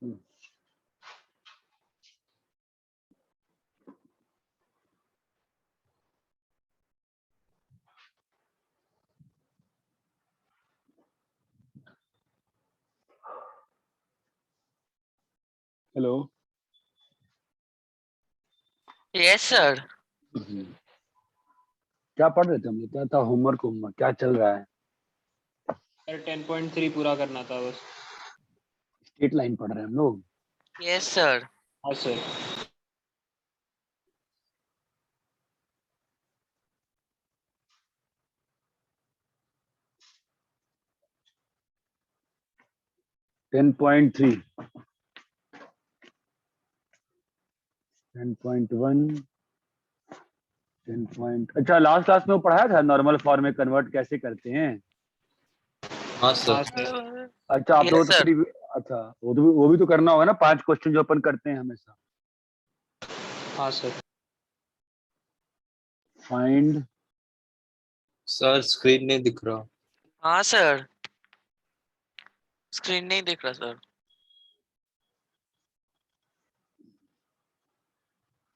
Hello. Yes sir. क्या पढ़ रहे थे हम लोग? क्या था होमवर्क? होमवर्क क्या चल रहा है? सर 10.3 पूरा करना था बस। स्ट्रेट लाइन पढ़ रहे हैं हम लोग। Yes sir. हाँ सर। टेन पॉइंट थ्री, 10.1, 10 अच्छा, लास्ट क्लास में वो पढ़ाया था नॉर्मल फॉर्म में कन्वर्ट कैसे करते हैं। हाँ सर। हाँ सर। अच्छा, आप लोग यस तो सर। फिर अच्छा, वो भी तो करना होगा ना, 5 क्वेश्चन जो अपन करते हैं हमेशा। हाँ सर। फाइंड सर स्क्रीन नहीं दिख रहा। हाँ सर, स्क्रीन नहीं दिख रहा sir.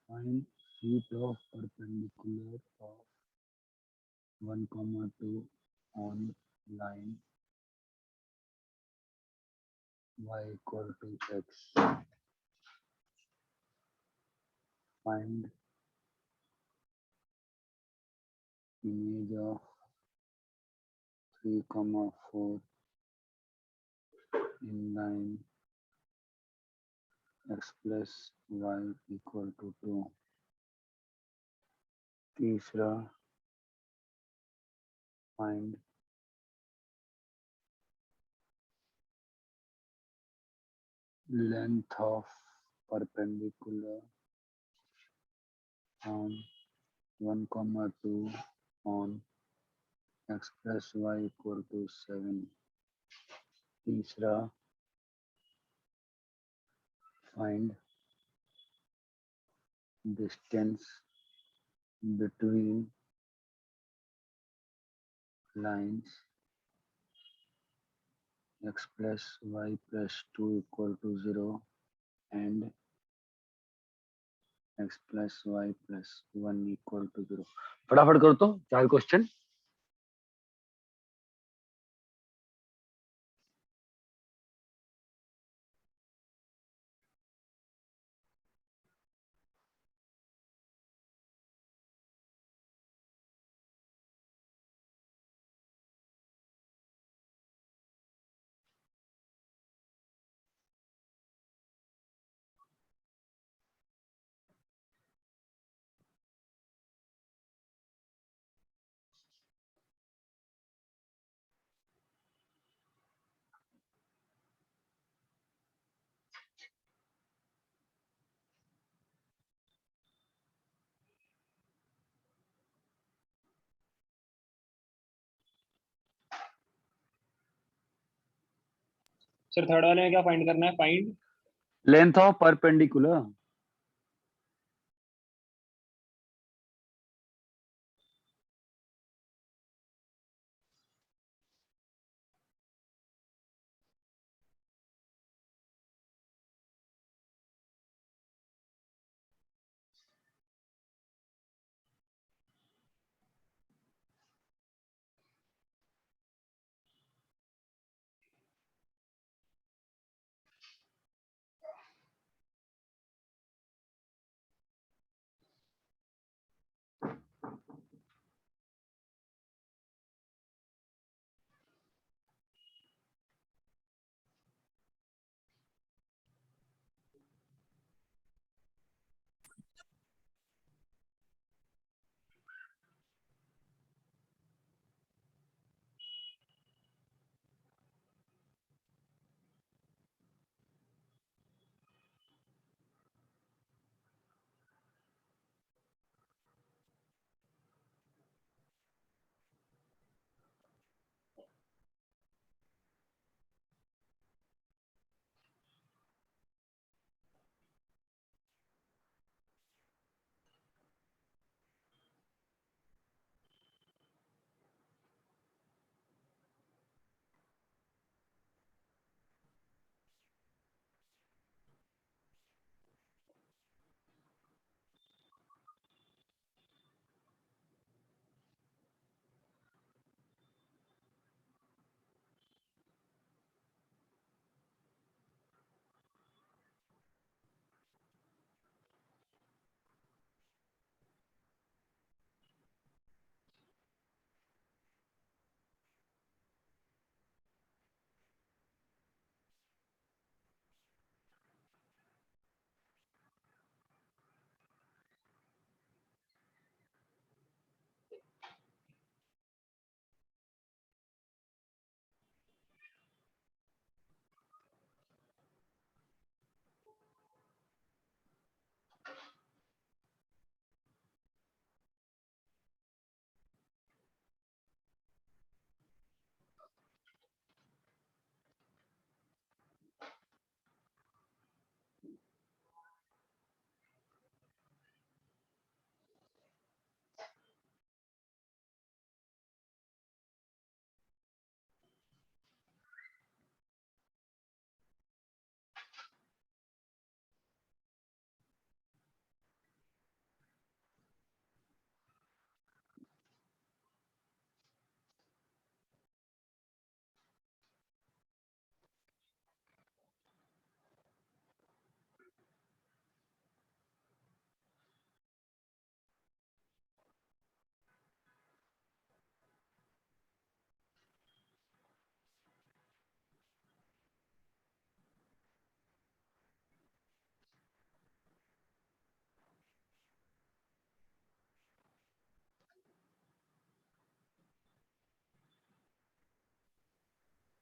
Find sheet of perpendicular of 1, 2 on line y equal to x. Find image of 3, 4 in line x plus y equal to 2. तीसरा, find length of perpendicular on 1, 2 on x plus y equal to 7. तीसरा, find distance between lines x plus y plus 2 equal to 0 and x plus y plus 1 equal to 0. फटाफट करो तो 4 question. Sir third वाले में क्या find करना है? Find length of perpendicular.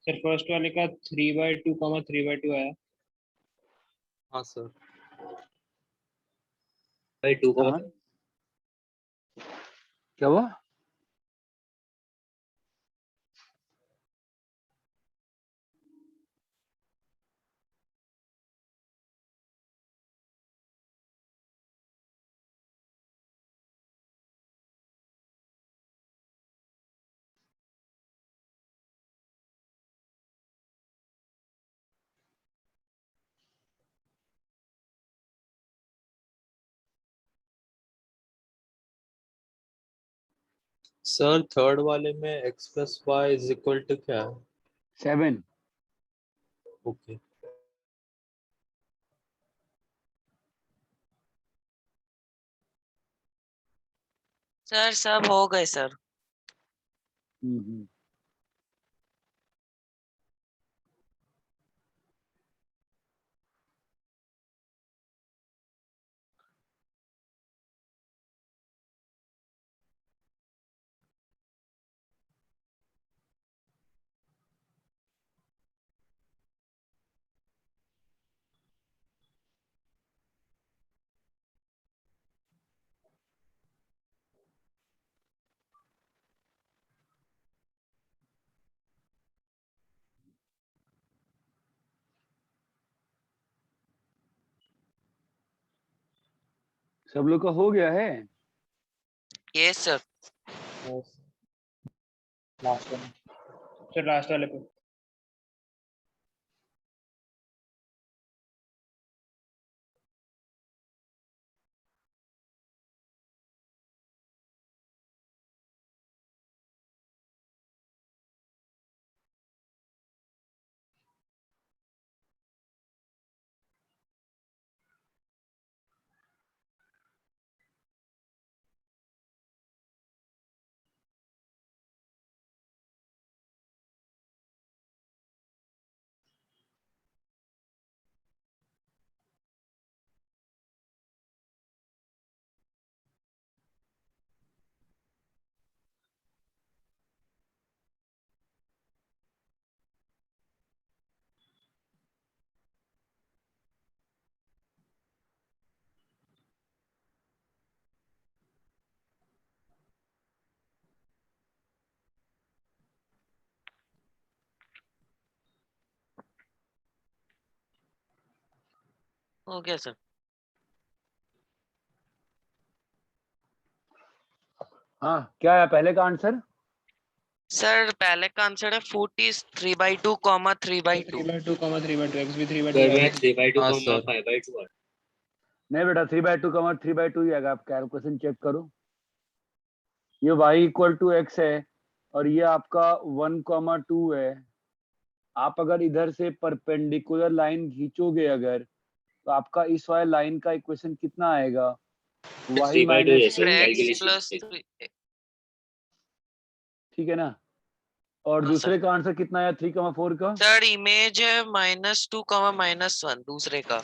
Sir first वाले का 3/2, 3/2 आया। हाँ सर। भाई 2 हाँ क्या हुआ? सर थर्ड वाले में x plus Y is equal to क्या है? 7। ओके। सर सब हो गए सर। हम्म। सब लोग का हो गया है? Yes sir. सर लास्ट वाले पे। हो गया सर। हाँ क्या है पहले का आंसर? सर पहले का आंसर है फुट इज 3/2, 3/2। 3/2, 3/2 x भी 3/2 सर आएगा। मैं 3/2 हाँ सर 5/2 है। नहीं बेटा 3/2 का 3/2 ही आएगा। आप कैलकुलेशन चेक करो। ये y इक्वल टू एक्स है और ये आपका 1,2 है। आप अगर इधर से परपेंडिकुलर लाइन खींचोगे अगर तो आपका इस वाले लाइन का इक्वेशन कितना आएगा? y 3/2 माइनस जैसे 2, x प्लस ठीक है ना? और हाँ दूसरे सर। का आंसर कितना आया 3,4 का? सर इमेज है -2, -1 दूसरे का।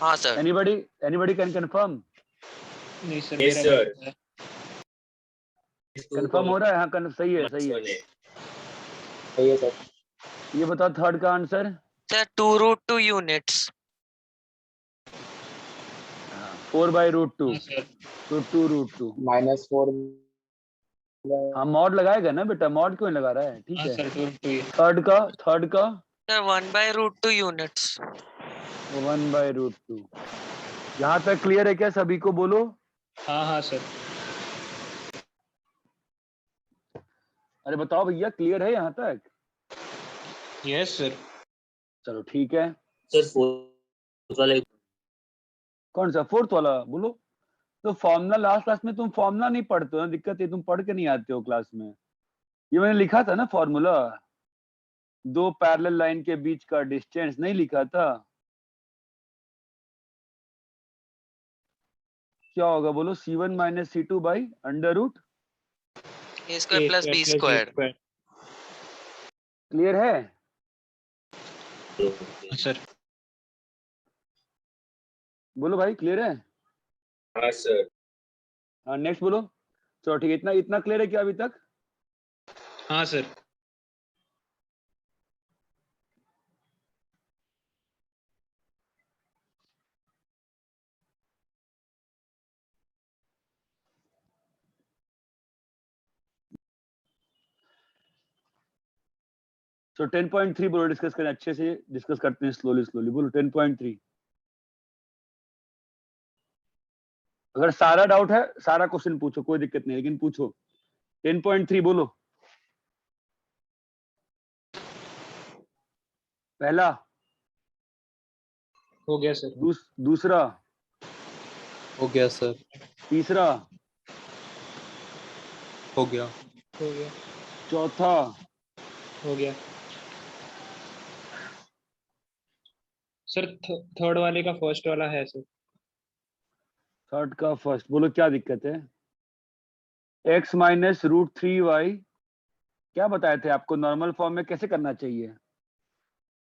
हाँ सर। Anybody can confirm? नहीं सर Yes, मेरा sir. गलत है। कंफर्म हो रहा है? हाँ सही है सही है। सही है सर। ये बताओ थर्ड का आंसर। Sir 2√2 units. 4/√2 हाँ सर। तो 2√2। -4 हाँ मॉड लगाएगा ना बेटा, मॉड क्यों नहीं लगा रहा है? ठीक हाँ है। सर 2/2 ही है। थर्ड का सर 1/√2 यूनिट्स। 1/√2। यहाँ तक क्लियर है क्या सभी को? बोलो। हाँ हाँ सर। अरे बताओ भैया क्लियर है यहाँ तक? Yes sir. चलो ठीक है। सर फोर्थ वाले कौन सा फोर्थ वाला? बोलो। तो फॉर्मूला लास्ट क्लास में तुम फॉर्मूला नहीं पढ़ते हो ना, दिक्कत है तुम पढ़ के नहीं आते हो क्लास में। ये मैंने लिखा था ना फॉर्मूला, दो पैरेलल लाइन के बीच का डिस्टेंस नहीं लिखा था? क्या होगा बोलो? C1 minus C2 by √। A square plus B square. Clear है? सर बोलो भाई क्लियर है? हाँ सर। हाँ नेक्स्ट बोलो। चलो ठीक है, इतना इतना क्लियर है क्या अभी तक? हाँ सर। तो 10.3 बोलो, डिस्कस करें अच्छे से, डिस्कस करते हैं स्लोली बोलो 10.3। अगर सारा डाउट है सारा क्वेश्चन पूछो, कोई दिक्कत नहीं, लेकिन पूछो। 10.3 बोलो। पहला, हो गया सर। दूसरा, हो गया सर। तीसरा, हो गया। हो गया। चौथा, हो गया सर। थर्ड वाले का फर्स्ट वाला है सर। थर्ड का फर्स्ट बोलो, क्या दिक्कत है? x माइनस रूट 3y, क्या बताए थे आपको नॉर्मल फॉर्म में कैसे करना चाहिए?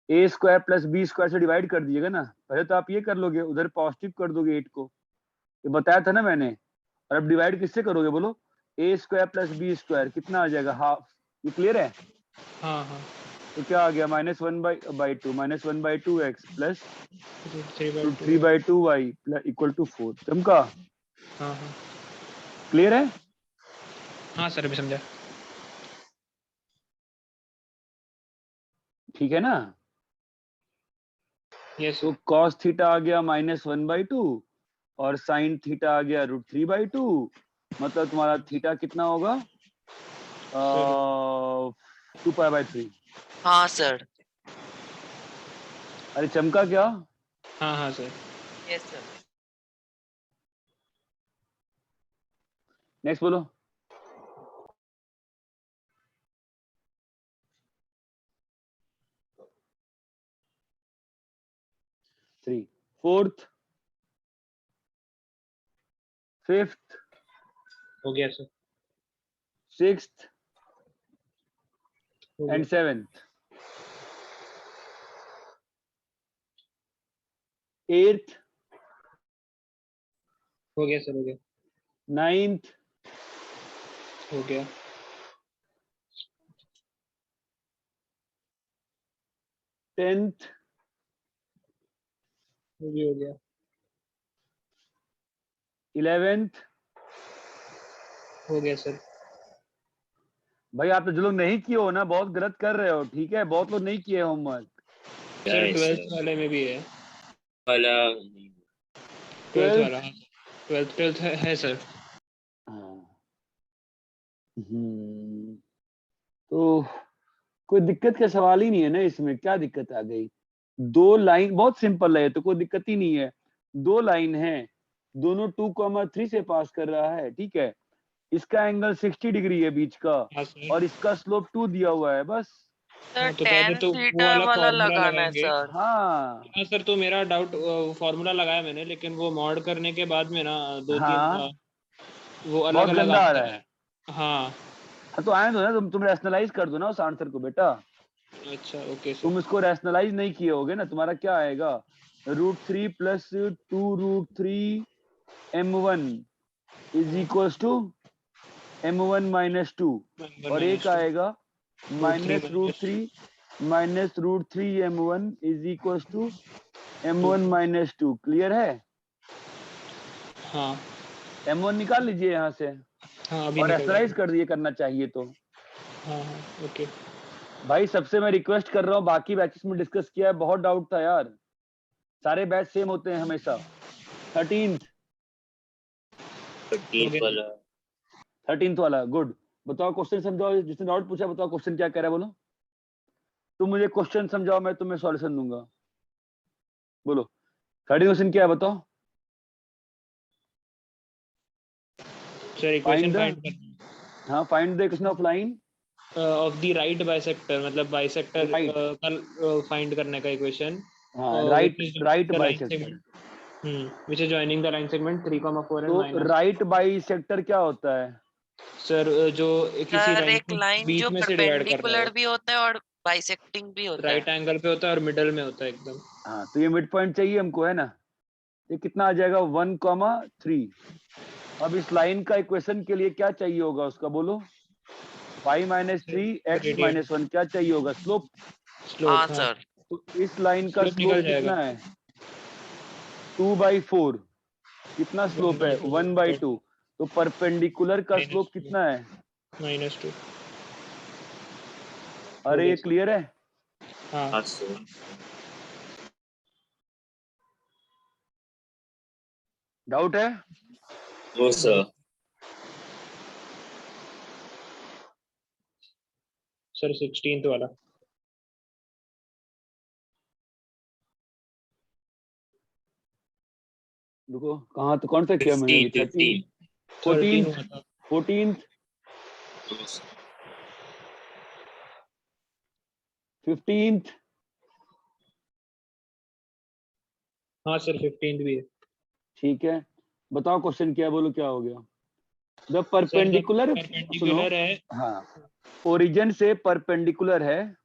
a square plus B square से डिवाइड कर दीजिएगा ना, पहले तो आप ये कर लोगे, उधर पॉजिटिव कर दोगे 8 को, ये बताया था ना मैंने। और अब डिवाइड किससे करोगे बोलो? a square plus B square कितना आ जाएगा? हाफ। ये क्लियर है? हाँ हाँ। तो क्या आ गया? -1/2 -1/2 x plus root 3/2 y equal to 4। चमका? हाँ हाँ क्लियर है? हाँ सर, अभी समझा। ठीक है ना? यस तो cos थीटा आ गया -1/2 और sin थीटा आ गया √3/2, मतलब तुम्हारा थीटा कितना होगा? 2π/3। हाँ सर। अरे चमका क्या? हाँ हाँ सर। Yes sir. नेक्स्ट बोलो। थ्री, फोर्थ, फिफ्थ, हो गया सर। सिक्स्थ हो एंड गया। सेवेंथ, एट्थ, हो गया सर। हो गया। नाइन्थ, हो गया। 10th, वो भी हो गया। 11th। हो गया सर। भाई आप तो जो लोग नहीं किए हो ना, बहुत गलत कर रहे हो, ठीक है? बहुत लोग नहीं किए होमवर्क। सर 12th वाले में भी है। वाला 12th 12th, वाला, हाँ। 12th है सर। हाँ। तो कोई दिक्कत का सवाल ही नहीं है ना इसमें, क्या दिक्कत आ गई? दो लाइन बहुत सिंपल है, तो कोई दिक्कत ही नहीं है। दो लाइन है, दोनों 2,3 से पास कर रहा है, ठीक है? इसका एंगल 60 डिग्री है बीच का, हाँ सर। और इसका स्लोप 2 दिया हुआ है बस। सर हाँ, तो पहले tan तो वो थीटा वाला वाला फॉर्मूला लगाना है लगाएंगे। सर। हाँ हाँ सर, तो मेरा डाउट, फॉर्मूला लगाया मैंने, लेकिन वो मॉड करने के बाद में ना दो तीन हाँ, वो अलग बहुत अलग गंदा आ आता रहा है। है। हाँ। हाँ, तो आए दो ना, तुम रैशनलाइज कर दो ना उस आंसर को बेटा। अच्छा, ओके सर। तुम इसको रैशनलाइज नहीं किए होगे ना, तुम्हारा क्या आएगा? √3 plus 2√3 m1 is equal to m1 minus 2, और एक आएगा -√3 -√3 m1 is equal to m1 minus 2। Clear है? हाँ m1 निकाल लीजिए यहाँ से, हाँ, अभी और निकल रैशनलाइज जाएगा। कर दिए करना चाहिए तो। हाँ हाँ, ओके। भाई सबसे मैं रिक्वेस्ट कर रहा हूँ, बाकी बैचेस में डिस्कस किया है, बहुत डाउट था यार, सारे बैच सेम होते हैं हमेशा। 13th वाला 13th वाला, गुड। बताओ क्वेश्चन समझाओ, जिसने डाउट पूछा बताओ क्वेश्चन क्या कह रहा है, बोलो। तुम मुझे क्वेश्चन समझाओ, मैं तुम्हें सॉल्यूशन दूंगा। बोलो 13th क्वेश्चन क्या है बताओ। Sir, equation find the, find करना हाँ, find the equation of line of the right bisector, मतलब बाइसेक्टर राइट, का फाइंड करने का इक्वेशन, हाँ, which right is right the line bisector. Segment, which is joining the line segment 3,4 and तो minus. Right bisector क्या होता है? Sir, जो किसी सर लाइन एक को लाइन जो बीच में से डिवाइड कर रहा परपेंडिकुलर हो, भी होता है और बाइसेक्टिंग भी होता राइट है। एंगल पे होता है और मिडल में होता है एकदम। हाँ, तो ये मिड पॉइंट चाहिए हमको, है ना? ये कितना आ जाएगा? 1,3। अब इस लाइन का इक्वेशन के लिए क्या चाहिए होगा उसका, बोलो। 5 - 3 x - रेडियन 1 क्या चाहिए होगा? स्लोप। हाँ स्लोप, हाँ। सर। तो इस लाइन का स्लोप स्लोप निकल जाएगा। कितना है? 2/4। कितना स्लोप है? 1/2 1/2। तो परपेंडिकुलर का स्लोप -2 कितना है? -2 हो अरे गया ये सर। क्लियर है? हाँ हाँ सर। डाउट है? No sir. सर 16th वाला। देखो कहाँ तो कौन सा किया मैंने अभी? 13, 13 14th, हुआ था। 14th, 15th, हाँ सर 15th भी है। ठीक है। बताओ क्वेश्चन क्या है, बोलो क्या हो गया? द सर परपेंडिकुलर, सुनो, परपेंडिकुलर है। हाँ, ओरिजिन से परपेंडिकुलर है,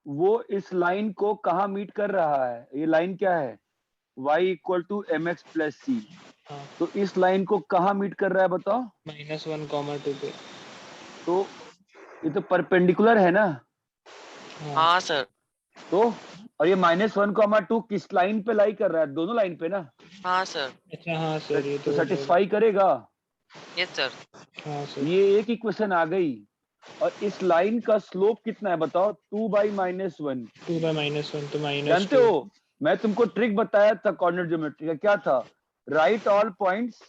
वो इस लाइन को कहाँ मीट कर रहा है? ये लाइन क्या है? y equal to m x plus c. हाँ तो इस लाइन को कहाँ मीट कर रहा है बताओ? -1, 2 पे। तो ये तो परपेंडिकुलर है ना, हाँ हाँ सर। तो और ये -1, 2 किस लाइन पे लाई कर रहा है? दोनों लाइन पे ना, हाँ सर। अच्छा हाँ सर ये तो तो हो जाएगा। सेटिस्फाई करेगा। Yes sir. हाँ सर। ये एक इक्वेशन आ गई। और इस लाइन का स्लोप कितना है बताओ? 2/-1। 2/-1 तो जानते -2। हो, मैं तुमको ट्रिक बताया था कोऑर्डिनेट ज्योमेट्री का, क्या था? Right all points,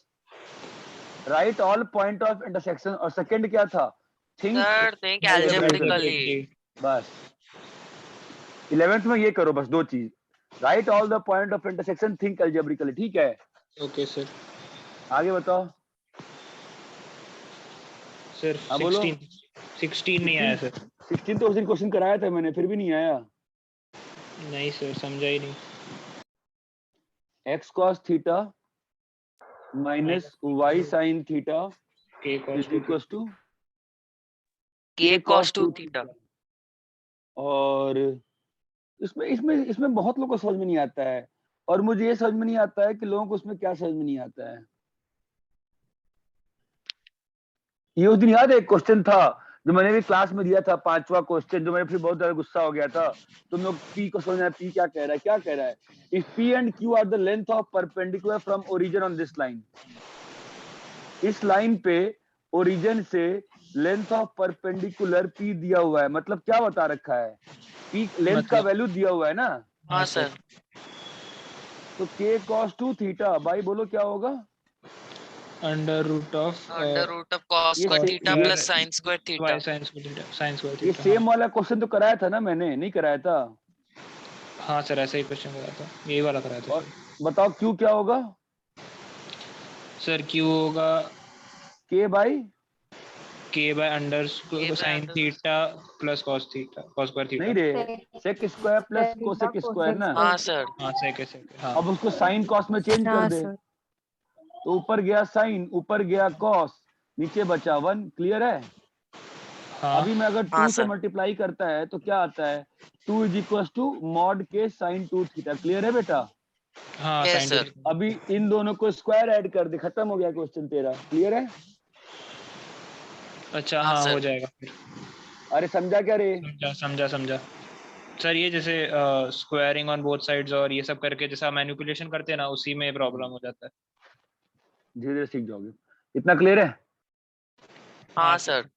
right all point of intersection, और सेकंड क्या था? Think sir think algebraically। Algebraically. बस 11th में ये करो, बस 2 चीज, right all the point of intersection, think algebraically, ठीक है? Okay sir. आगे बताओ। सर हाँ बोलो। 16 नहीं आया सर। 16 तो उस दिन क्वेश्चन कराया था मैंने, फिर भी नहीं आया। नहीं सर समझा ही नहीं। x cos theta minus y sin theta K cos is 2 equal to K cos 2 theta. और इसमें इसमें इसमें बहुत लोगों को समझ में नहीं आता है, और मुझे ये समझ में नहीं आता है कि लोगों को उसमें क्या समझ में नहीं आता है। ये उस दिन याद है एक क्वेश्चन था जो मैंने भी क्लास में दिया था, 5वां क्वेश्चन, जो मेरे फिर बहुत ज्यादा गुस्सा हो गया था। तुम लोग पी को समझना, पी क्या कह रहा है, क्या कह रहा है? If P and Q R the length of perpendicular from origin on this line, इस लाइन पे ओरिजिन से लेंथ ऑफ परपेंडिकुलर पी दिया हुआ है, मतलब क्या बता रखा है? पी लेंथ का मतलब वैल्यू दिया हुआ है ना, हाँ सर। तो k cos 2 थीटा, भाई बोलो क्या होगा? Under root of under root of cos ये स्क्वायर से, थीटा ये plus sine square theta. y sin square theta sin square ये थीटा। हाँ सेम वाला क्वेश्चन तो कराया था ना मैंने, नहीं कराया था? हाँ सर ऐसा ही क्वेश्चन कराया था, यही वाला कराया था और सर। बताओ क्यू क्या होगा? सर Q होगा k by, K by under K by sine under theta plus cos theta cos square नहीं थीटा। रे, sec square plus cosec square ना। हाँ सर। हाँ सेक हाँ। अब उसको साइन कॉस में चेंज कर दे, तो ऊपर गया साइन, ऊपर गया कॉस, नीचे बचा 1। क्लियर है? हाँ अभी मैं अगर हाँ 2 से सर। मल्टीप्लाई करता है तो क्या आता है? 2 इज इक्वल टू मॉड के साइन 2 थीटा। क्लियर है बेटा? हाँ यस साइन सर। अभी इन दोनों को स्क्वायर ऐड कर दे, खत्म हो गया क्वेश्चन तेरा। क्लियर है? अच्छा हाँ हाँ हो सर। जाएगा फिर। अरे समझा क्या रे? समझा समझा समझा। सर ये जैसे स्क्वायरिंग ऑन बोथ साइड्स और ये सब करके जैसा मैनिपुलेशन करते हैं ना, उसी में प्रॉब्लम हो जाता है। धीरे धीरे सीख जाओगे। इतना क्लियर है? हाँ सर।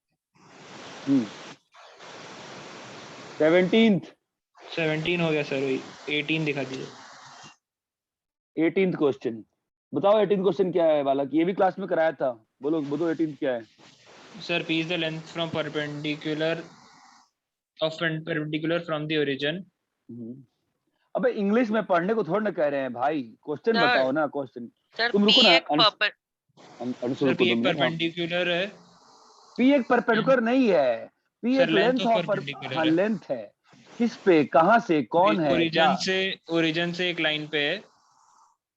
17th 17 हो गया सर, वही 18 दिखा दीजिए। 18th क्वेश्चन बताओ। 18th क्वेश्चन क्या है वाला, कि ये भी क्लास में कराया था? बोलो बोलो 18th क्या है? Sir P is the length from perpendicular from the origin। अबे इंग्लिश में पढ़ने को थोड़ा ना कह रहे हैं भाई, क्वेश्चन सर बताओ ना क्वेश्चन। सर तुम पी रुको ना, एक परपेंड अनुसुर सर रुको P एक 2 मिनट। हाँ, परपेंडिकुलर है। पी एक परपेंडिकुलर नहीं है, पी सर एक लेंथ लेंथ ऑफ ऑफ हाँ परपेंडिकुलर है। लेंथ है। किस पे, कहां से, कौन है, क्या? ओरिजिन से एक लाइन पे है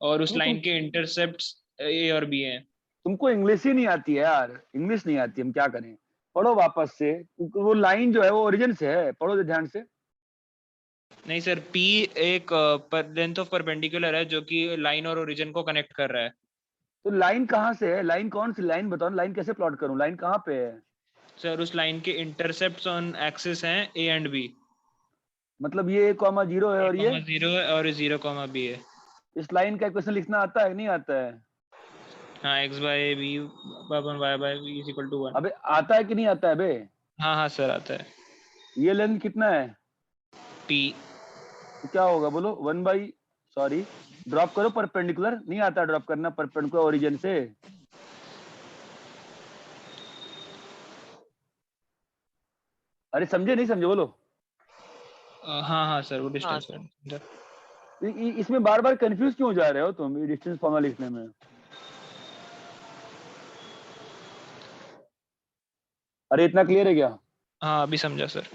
और उस अबे लाइन के इंटरसेप्ट्स A और B हैं। तुमको इंग्लिश ही नहीं आती है यार, इंग्लिश नहीं आती, हम क्या करें? पढ़ो वापस से। वो लाइन जो है वो ओरिजिन से है, पढ़ो ध्यान से। नहीं सर P एक लेंथ ऑफ परपेंडिकुलर है जो कि लाइन और ओरिजिन को कनेक्ट कर रहा है। तो लाइन कहाँ से है? लाइन कौन सी लाइन बताओ, लाइन कैसे प्लॉट करूं? लाइन कहाँ पे है? सर उस लाइन के इंटरसेप्ट्स ऑन एक्सिस हैं A एंड B। मतलब ये A,0 है और ये 0 है और 0, B है। इस लाइन का इक्वेशन लिखना आता है नहीं आता है? हाँ x बाय b अपन y by b is equal to 1। अबे आता है कि नहीं आता है बे? हाँ हाँ सर आता है। ये लेंथ कितना है? P. तो क्या होगा बोलो, 1 बाई, सॉरी ड्रॉप करो परपेंडिकुलर, नहीं आता ड्रॉप करना परपेंडिकुलर ओरिजिन से। अरे समझे नहीं समझे बोलो। हाँ हाँ सर, वो डिस्टेंस सर। इसमें बार बार कंफ्यूज क्यों जा रहे हो तुम ये डिस्टेंस फॉर्मूला लिखने में? अरे इतना क्लियर है क्या? हाँ अभी समझा सर।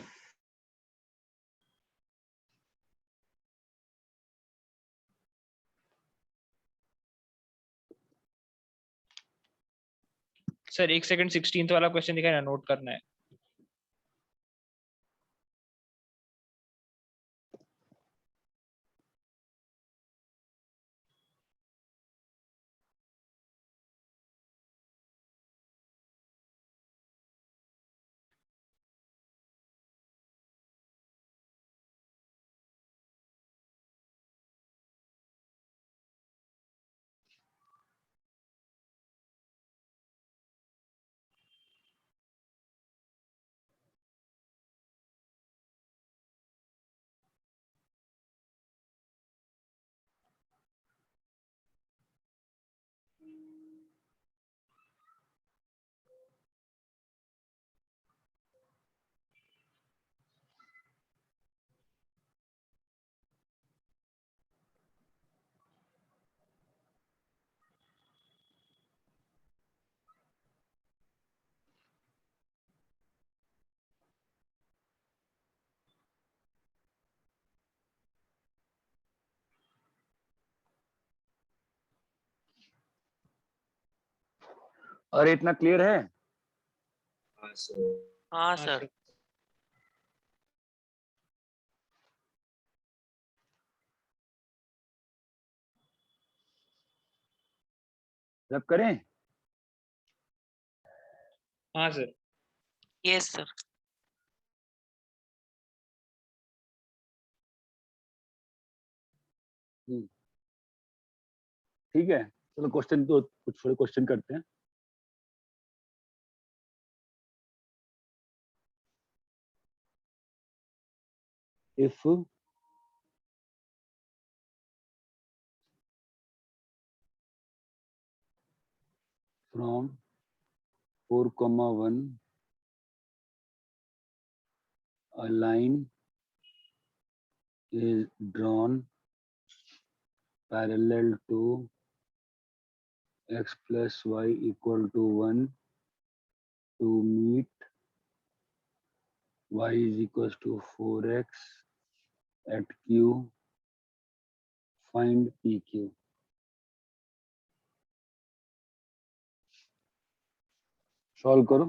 सर 1 सेकंड, 16th वाला क्वेश्चन दिखा ना, नोट करना है। अरे इतना क्लियर है? हाँ हाँ सर। सर। रब करें? हाँ सर। Yes sir. ठीक है, चलो क्वेश्चन तो कुछ थोड़े क्वेश्चन करते हैं। If from 4,1 a line is drawn parallel to x plus y equal to 1 to meet y is equals to 4x at q, find pq। Solve करो।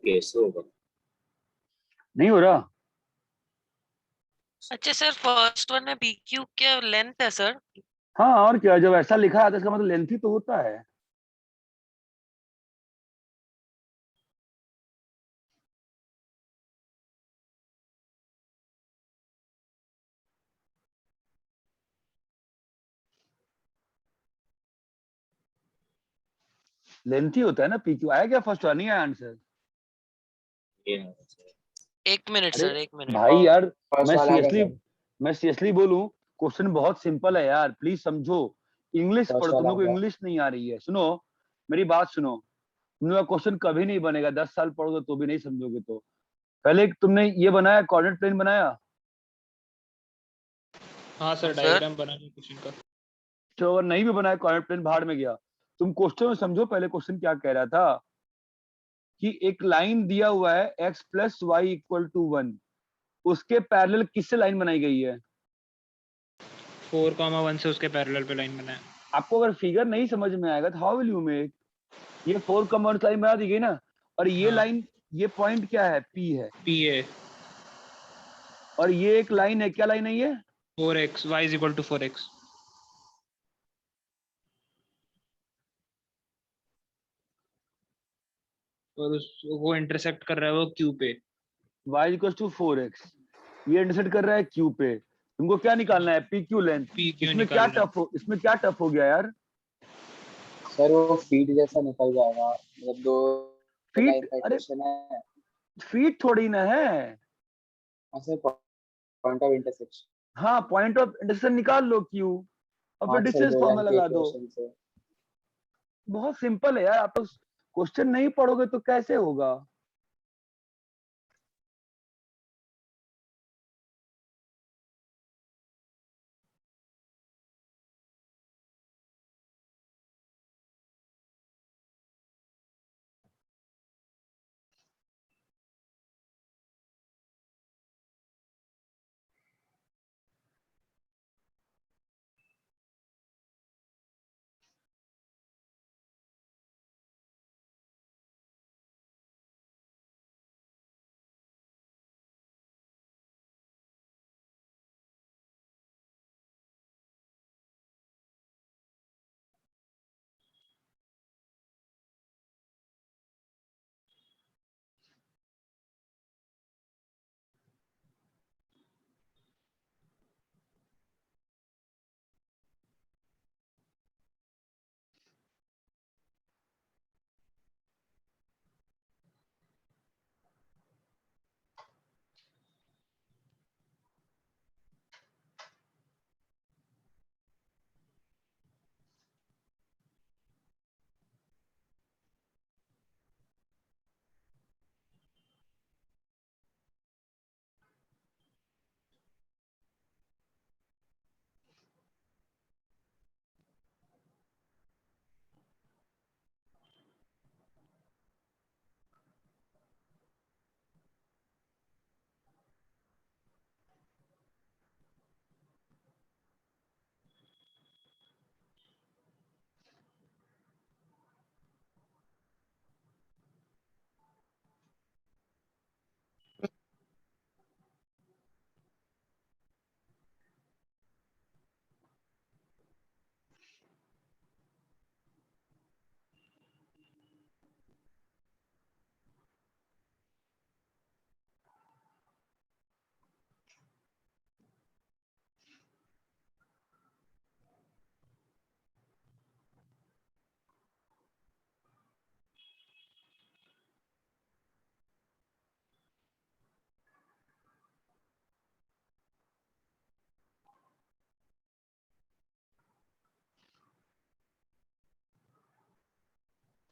कैसे होगा? नहीं हो रहा। अच्छा सर, फर्स्ट वन है पी क्यू, क्या लेंथ है सर? हाँ और क्या, जब ऐसा लिखा है तो इसका मतलब लेंथ ही तो होता है। लेंथ ही होता है ना पी क्यू। आया क्या फर्स्ट वाला? नहीं आया आंसर? ये है सर। एक मिनट अरे सर, एक मिनट। भाई यार, फर्स्ट मैं वाला आ गया सीरियसली सर। मैं सीरियसली बोलूं, क्वेश्चन बहुत सिंपल है यार, प्लीज समझो। इंग्लिश फर्स्ट पढ़ो, तुम वाला लोग आ को गया। इंग्लिश नहीं आ रही है। सुनो, मेरी बात सुनो। तुम लोग का क्वेश्चन कभी नहीं बनेगा, 10 साल पढ़ोगे तो भी नहीं समझोगे। तो पहले तुमने ये बनाया, कोऑर्डिनेट प्लेन बनाया? हाँ सर, सर डायग्राम बनाना क्वेश्चन का। तो अगर नहीं भी बनाया, कोऑर्डिनेट प्लेन भाड़ में गया। तुम क्वेश्चन में समझो, पहले क्वेश्चन क्या कह रहा था कि एक लाइन दिया हुआ है x plus Y equal to 1, उसके पैरेलल किससे लाइन बनाई गई है? 4,1 से उसके पैरेलल पे लाइन बनाया। आपको अगर फिगर नहीं समझ में आएगा तो हाउ विल यू मेक? ये 4 कॉमन लाइन बना दी गई ना, और ये हाँ। लाइन, ये पॉइंट क्या है? P है। PA और ये एक लाइन है, क्या लाइन है ये? 4x, y is equal to 4x। और वो इंटरसेक्ट कर रहा है वो Q पे। y इक्वल टू 4x, ये इंटरसेक्ट कर रहा है Q पे। तुमको क्या निकालना है? PQ length. PQ इसमें क्या निकालना है। टफ हो गया यार? सर वो फीट जैसा निकल जाएगा, मतलब दो लाइन फीट? का अरे इक्वेशन है। फीट थोड़ी ना है। हाँ सर, पॉइंट ऑफ इंटरसेक्शन। हाँ, पॉइंट ऑफ इंटरसेक्शन निकाल लो Q, और फिर हाँ सर, डिस्टेंस दो लाइन फॉर्मूला के लगा दो। इक्वेशन से। बहुत सिंपल है यार। आप तो क्वेश्चन नहीं पढ़ोगे तो कैसे होगा?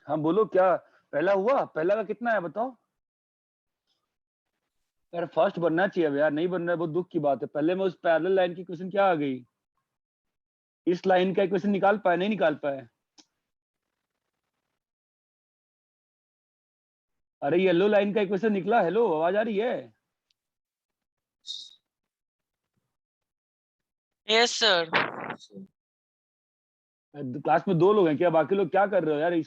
हाँ बोलो, क्या पहला हुआ? पहला का कितना है बताओ? यार फर्स्ट बनना चाहिए अब यार, नहीं बन रहा है, बहुत दुख की बात है। पहले में उस पैरेलल लाइन की इक्वेशन क्या आ गई? इस लाइन का इक्वेशन निकाल पाए? नहीं निकाल पाए। अरे येलो लाइन का इक्वेशन निकला? हेलो, आवाज आ रही है? Yes sir. क्लास में 2 लोग हैं क्या? बाकी लोग क्या कर रहे हो यार?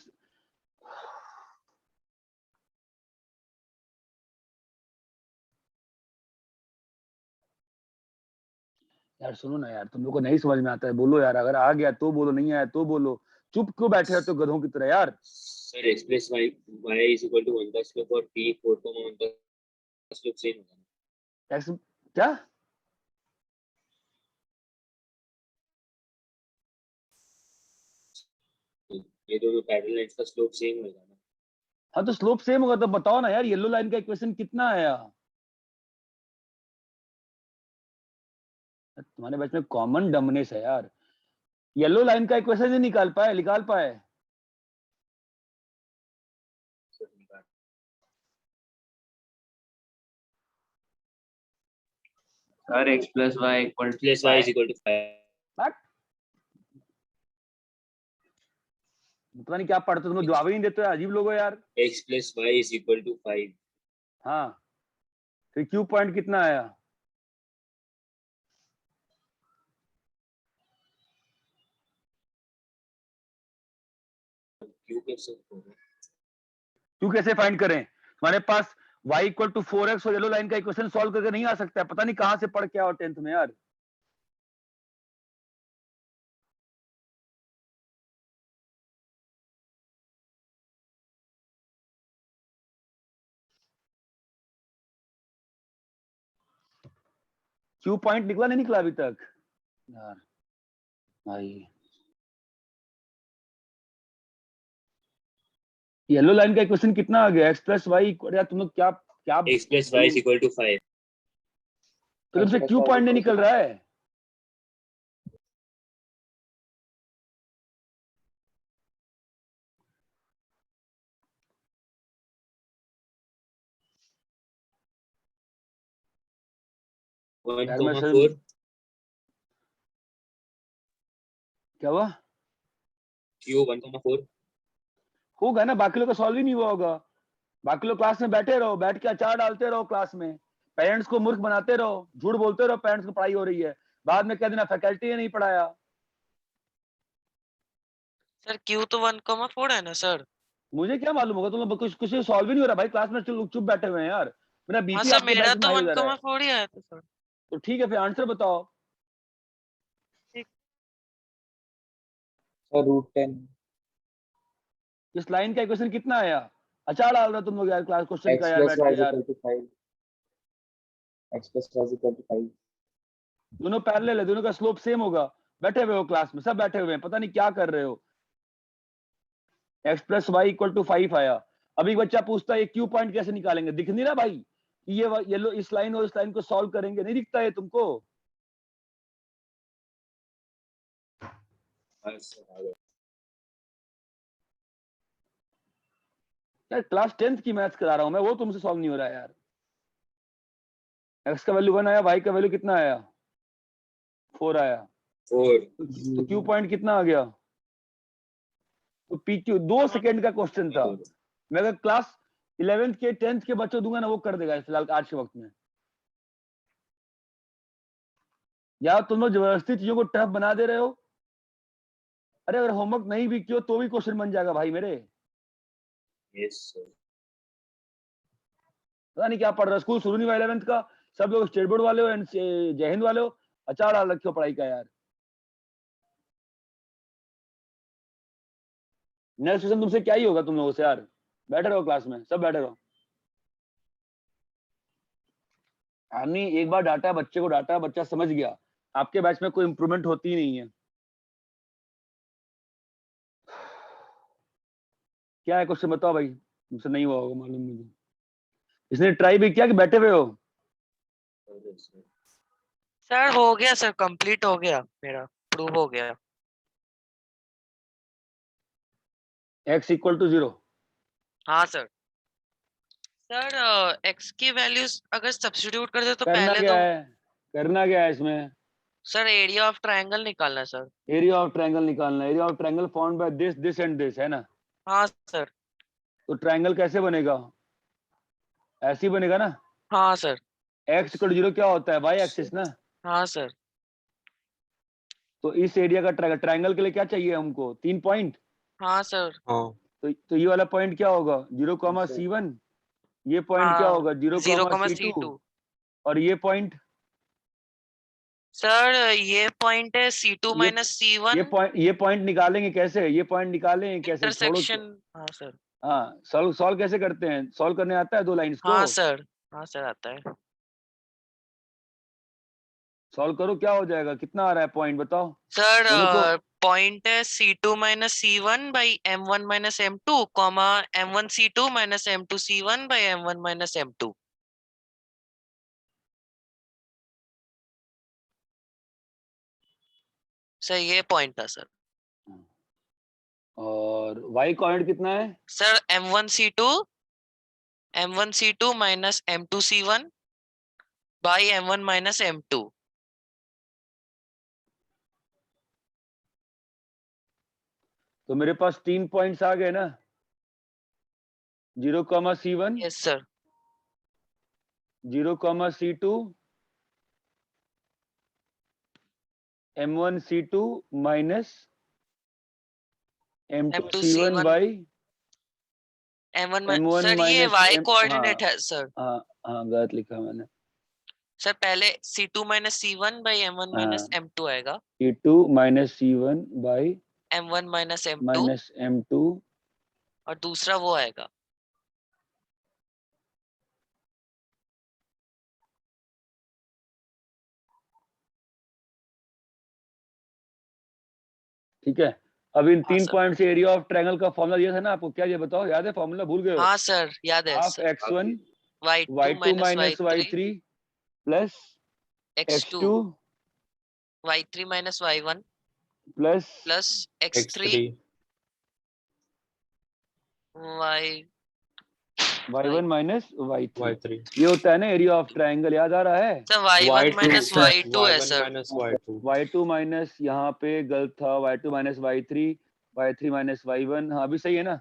यार सुनो ना यार, तुम लोग को नहीं समझ में आता है, बोलो यार, अगर आ गया तो बोलो, नहीं आया तो बोलो, चुप क्यों बैठे रहते हो गधों की तरह यार। Sir x plus y is equal to 1 का स्लोप और t 4,1 का स्लोप सेम होगा। एक्स क्या? ये दोनों पैरेलल लाइंस का स्लोप सेम होगा ना। हाँ तो स्लोप सेम होगा, तो बताओ ना यार, येलो लाइन का इक्वेशन कितना आया? तुम्हारे बच्चे में कॉमन डमनेस है यार, येलो लाइन का इक्वेशन नहीं निकाल पाए। Sir x plus y equal to plus y is equal to 5। But पता नहीं क्या पढ़ते हो, तुम लोग जवाब ही नहीं देते हो, अजीब लोग हो यार। x plus y is equal to 5। हाँ फिर क्यू पॉइंट कितना आया? q कैसे होगा? क्यू कैसे फाइंड करें? तुम्हारे पास y इक्वल टू 4x और येलो लाइन का इक्वेशन सॉल्व करके नहीं आ सकता है, पता नहीं कहां से पढ़ के आओ 10th में यार। क्यू पॉइंट निकला नहीं निकला अभी तक यार भाई। येलो लाइन का इक्वेशन कितना आ गया? x प्लस वाई, यार तुम लोग क्या क्या x plus y is equal to 5। तो तुमसे क्यू पॉइंट नहीं निकल रहा है? यार मैं 1,4 क्या हुआ? q 1,4 होगा ना, बाकी लोग का सॉल्व ही नहीं हुआ होगा। बाकी लोग क्लास में बैठे रहो, बैठ के अचार डालते रहो क्लास में, पेरेंट्स को मूर्ख बनाते रहो, झूठ बोलते रहो पेरेंट्स को पढ़ाई हो रही है, बाद में कह देना फैकल्टी ने नहीं पढ़ाया। सर Q तो 1,4 है ना सर? मुझे क्या मालूम होगा, तुम लोग कुछ सॉल्व ही नहीं हो रहा भाई, क्लास में लोग चुप बैठे हुए हैं यार, मेरा हाँ बीपी सर, आपके मेरा बैच में तो हाई हो जा रहा है। 1,4 ही आया था सर। तो ठीक है फिर आंसर बताओ। सर √10 इस लाइन का इक्वेशन कितना आया? अचार डाल रहे हो तुम लोग यार क्लास क्वेश्चन x का यार plus बैठ y के is यार। equal to 5। x plus y is equal to 5। दोनों पैरेलल है, दोनों का स्लोप सेम होगा, बैठे हुए हो क्लास में, सब बैठे हुए हैं, पता नहीं क्या कर रहे हो। x plus Y equal to 5 आया। अभी बच्चा पूछता है क्यू पॉइंट कैसे निकालेंगे, दिख नहीं रहा भाई कि ये लो इस लाइन और इस लाइन को सॉल्व करेंगे, नहीं दिखता है तुमको? यार क्लास 10th की मैथ्स करा रहा हूं मैं, वो तुमसे सॉल्व नहीं हो रहा है यार। x का वैल्यू 1 आया, y का वैल्यू कितना आया? 4 आया। 4 तो क्यू पॉइंट कितना आ गया? तो PQ 2 सेकंड का क्वेश्चन था, मैं अगर क्लास 11th के 10th के बच्चों दूंगा ना, वो कर देगा फिलहाल आज के वक्त में। यार तुम लोग जबरदस्ती चीजों को टफ बना दे रहे हो। अरे अगर होमवर्क नहीं भी किया तो भी क्वेश्चन बन जाएगा भाई मेरे। Yes sir. पता नहीं क्या पढ़ रहा है, स्कूल शुरू नहीं हुआ 11th का, सब लोग स्टेट बोर्ड वाले हो, जय हिंद वाले हो, अचार डाल रखे हो पढ़ाई का यार। नेक्स्ट सेशन तुमसे क्या ही होगा तुम लोगों से यार, बैठे रहो क्लास में, सब बैठे रहो। हमने एक बार डांटा बच्चे को, डांटा बच्चा समझ गया, आपके बैच में कोई इंप्रूवमेंट होती ही नहीं है। क्या है क्वेश्चन बताओ भाई, मुझसे नहीं हुआ होगा मालूम मुझे। इसने ट्राई भी किया कि बैठे हुए हो? सर हो गया सर, कंप्लीट हो गया, मेरा प्रूव हो गया। x equal to 0। हाँ सर। सर x की वैल्यूज अगर सब्स्टिट्यूट कर दे तो करना पहले क्या तो है, करना क्या है इसमें? सर एरिया ऑफ ट्रायंगल निकालना है सर। एरिया ऑफ ट्रायंगल निकालना, area of triangle found by this this and this, है ना? हाँ सर। तो ट्रायंगल कैसे बनेगा? ऐसे ही बनेगा ना। हाँ सर। x इक्वल टू 0 क्या होता है? y एक्सिस ना। हाँ सर। तो इस एरिया का ट्रायंगल के लिए क्या चाहिए हमको? 3 पॉइंट। हाँ सर। हाँ तो ये वाला पॉइंट क्या होगा? 0,c1। ये पॉइंट क्या हाँ होगा? 0,c2। 0,c2। और ये पॉइंट सर ये पॉइंट है C2 ये- माइनस C1 ये पॉइंट निकालेंगे कैसे, ये पॉइंट निकालेंगे कैसे, छोड़ो। इंटरसेक्शन। हाँ सर। हाँ, सॉल्व कैसे करते हैं, सॉल्व करने आता है 2 लाइंस को? हाँ सर, हाँ सर आता है। सॉल्व करो, क्या हो जाएगा, कितना आ रहा है पॉइंट बताओ सर दोनों को। पॉइंट है C2 minus C1 by M1 minus M2 comma M1 C2 minus M2 C1 by M1 minus M2। Sir ये पॉइंट था सर। और y कोऑर्डिनेट कितना है? Sir M1 C2 minus M2 C1 by M1 minus M2। तो मेरे पास 3 points आ गए ना, 0,C1, yes sir. 0,C2, M1 C2 minus M2 M2 C1 C1 by M1 M1 sir ये माइनस y M, कोऑर्डिनेट है sir. हाँ हाँ गलत लिखा मैंने। सर पहले C2 minus C1 by M1 minus हाँ, M2 आएगा, C2 minus C1 by M1 minus M2 minus M2, और दूसरा वो आएगा। ठीक है। अब इन हाँ 3 सर। पॉइंट से एरिया ऑफ ट्रायंगल का फॉर्मूला दिया था ना आपको, क्या ये बताओ, याद है फॉर्मूला, भूल गए हो? हाँ सर याद है half sir. x1 y2 y2 minus minus y3 y3 plus x2 x2 y3 minus y1 plus plus x3 x3 y y1 minus y3। y3 ये होता है ना एरिया ऑफ ट्रायंगल, याद आ रहा है? सर y1 माइनस y2 है y1 sir. Minus y2 y2 minus यहाँ पे गलत था, y2 minus y3, y3 minus y1, हाँ अभी सही है ना?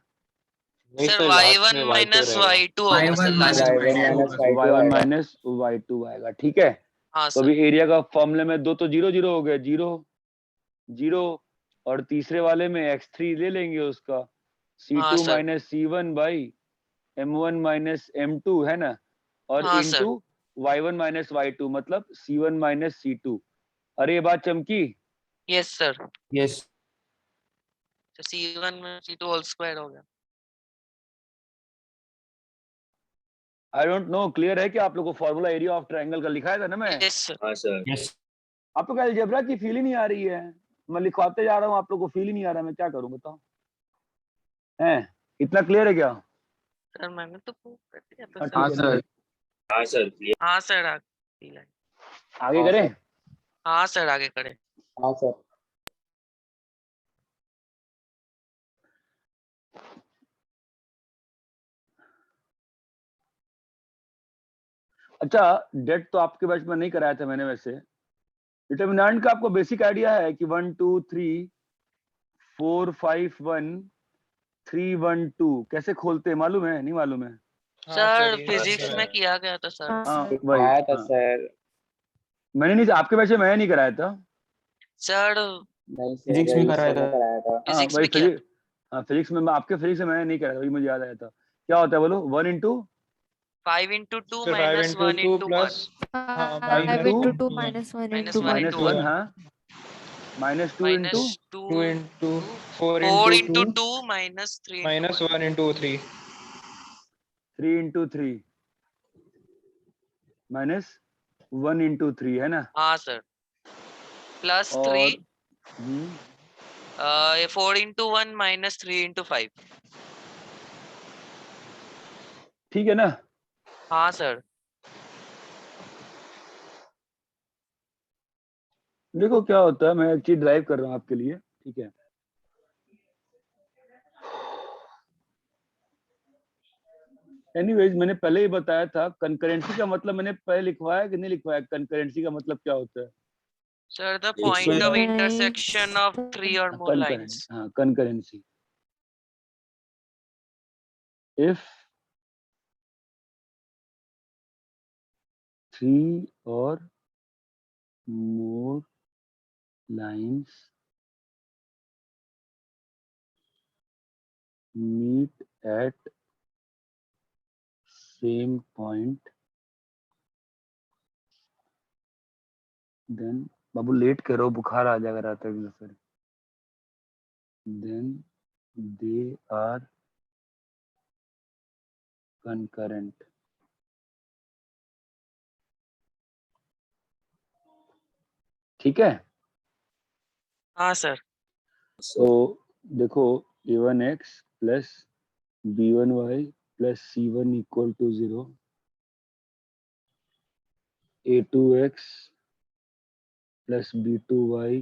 नहीं सर सर लास्ट में y1 y2 माइनस रहेगा। y2 होगा सर लास्ट में। y1 माइनस y2 y1 आएगा। माइनस y2 आएगा, ठीक है। हाँ तो सर। अभी एरिया का फॉर्मूले में 2 तो 0 0 हो गए, 0 0, और तीसरे वाले में x3 ले लेंगे उसका, हाँ C2 sir. Minus C1 by M1 minus M2 है ना, और हाँ sir. Into y1 minus y2 मतलब C1 माइनस C2। अरे ये बात चमकी? Yes sir. यस तो C1 में C2 होल स्क्वायर हो गया। आई डोंट नो, क्लियर है कि आप लोग को फॉर्मूला एरिया ऑफ ट्रायंगल का लिखाया था ना मैं? Yes sir. हाँ सर। यस आपको क्या अलजेब्रा की फील ही नहीं आ रही है? मैं लिखवाते जा रहा हूँ, आप लोग को फील ही नहीं आ रहा, मैं क्या करूँ बताओ? हैं, इतना क्लियर है क्या? सर मैंने तो प्रूव कर दिया था हाँ, सर। ठीक है, हाँ सर क्लियर। हाँ सर आगे करें। हाँ सर आगे करें। हाँ सर। अच्छा, डेट तो आपके बैच में नहीं कराया था मैंने वैसे। डिटर्मिनेंट का आपको बेसिक आइडिया है कि 1 2 3 4 5 1 3 1 2 कैसे खोलते हैं, मालूम है नहीं मालूम है? हाँ सर ये फिजिक्स अच्छा में है। किया गया था सर। हाँ वही, आया था हाँ। सर। मैंने नहीं, आपके बैच में मैंने नहीं कराया था। सर नहीं सर, फिजिक्स में कराया रजिस्टर में था। कराया था। हाँ फिजिक्स वही में किया था। फिजिक्स, हाँ फिजिक्स में आपके फिजिक्स में मैंने नहीं कराया था, वही मुझे याद आया था। क्या होता है बोलो, 1 इंटू 5 into 2 फिर 5 माइनस into 1 2 into 1 प्लस हाँ 5 5 into into 2 minus 1 minus into 1 1. Minus into 1, 1 हाँ, minus 2 into minus 2 2 into 4 4 into into 2 2 minus 3 into minus 1 1 into 3 3 into 3 minus 1 into 3 है ना? हाँ सर प्लस 3 और ये 4 into 1 minus 3 into 5। ठीक है ना? हाँ सर। देखो क्या होता है, मैं एक चीज ड्राइव कर रहा हूँ आपके लिए, ठीक है? एनीवेज, मैंने पहले ही बताया था, कंकरेंसी का मतलब मैंने पहले लिखवाया कि नहीं लिखवाया? कंकरेंसी का मतलब क्या होता है? सर द एक पॉइंट साथ of Nice. Intersection of 3 or more lines। हाँ concurrency. If 3 or more lines meet at same point, then बाबू लेट करो, बुखार आ जाएगा रात तक फिर। Then they are concurrent. ठीक है, हाँ सर। तो देखो a1x plus b1y plus c1 equal to 0, a2x plus b2y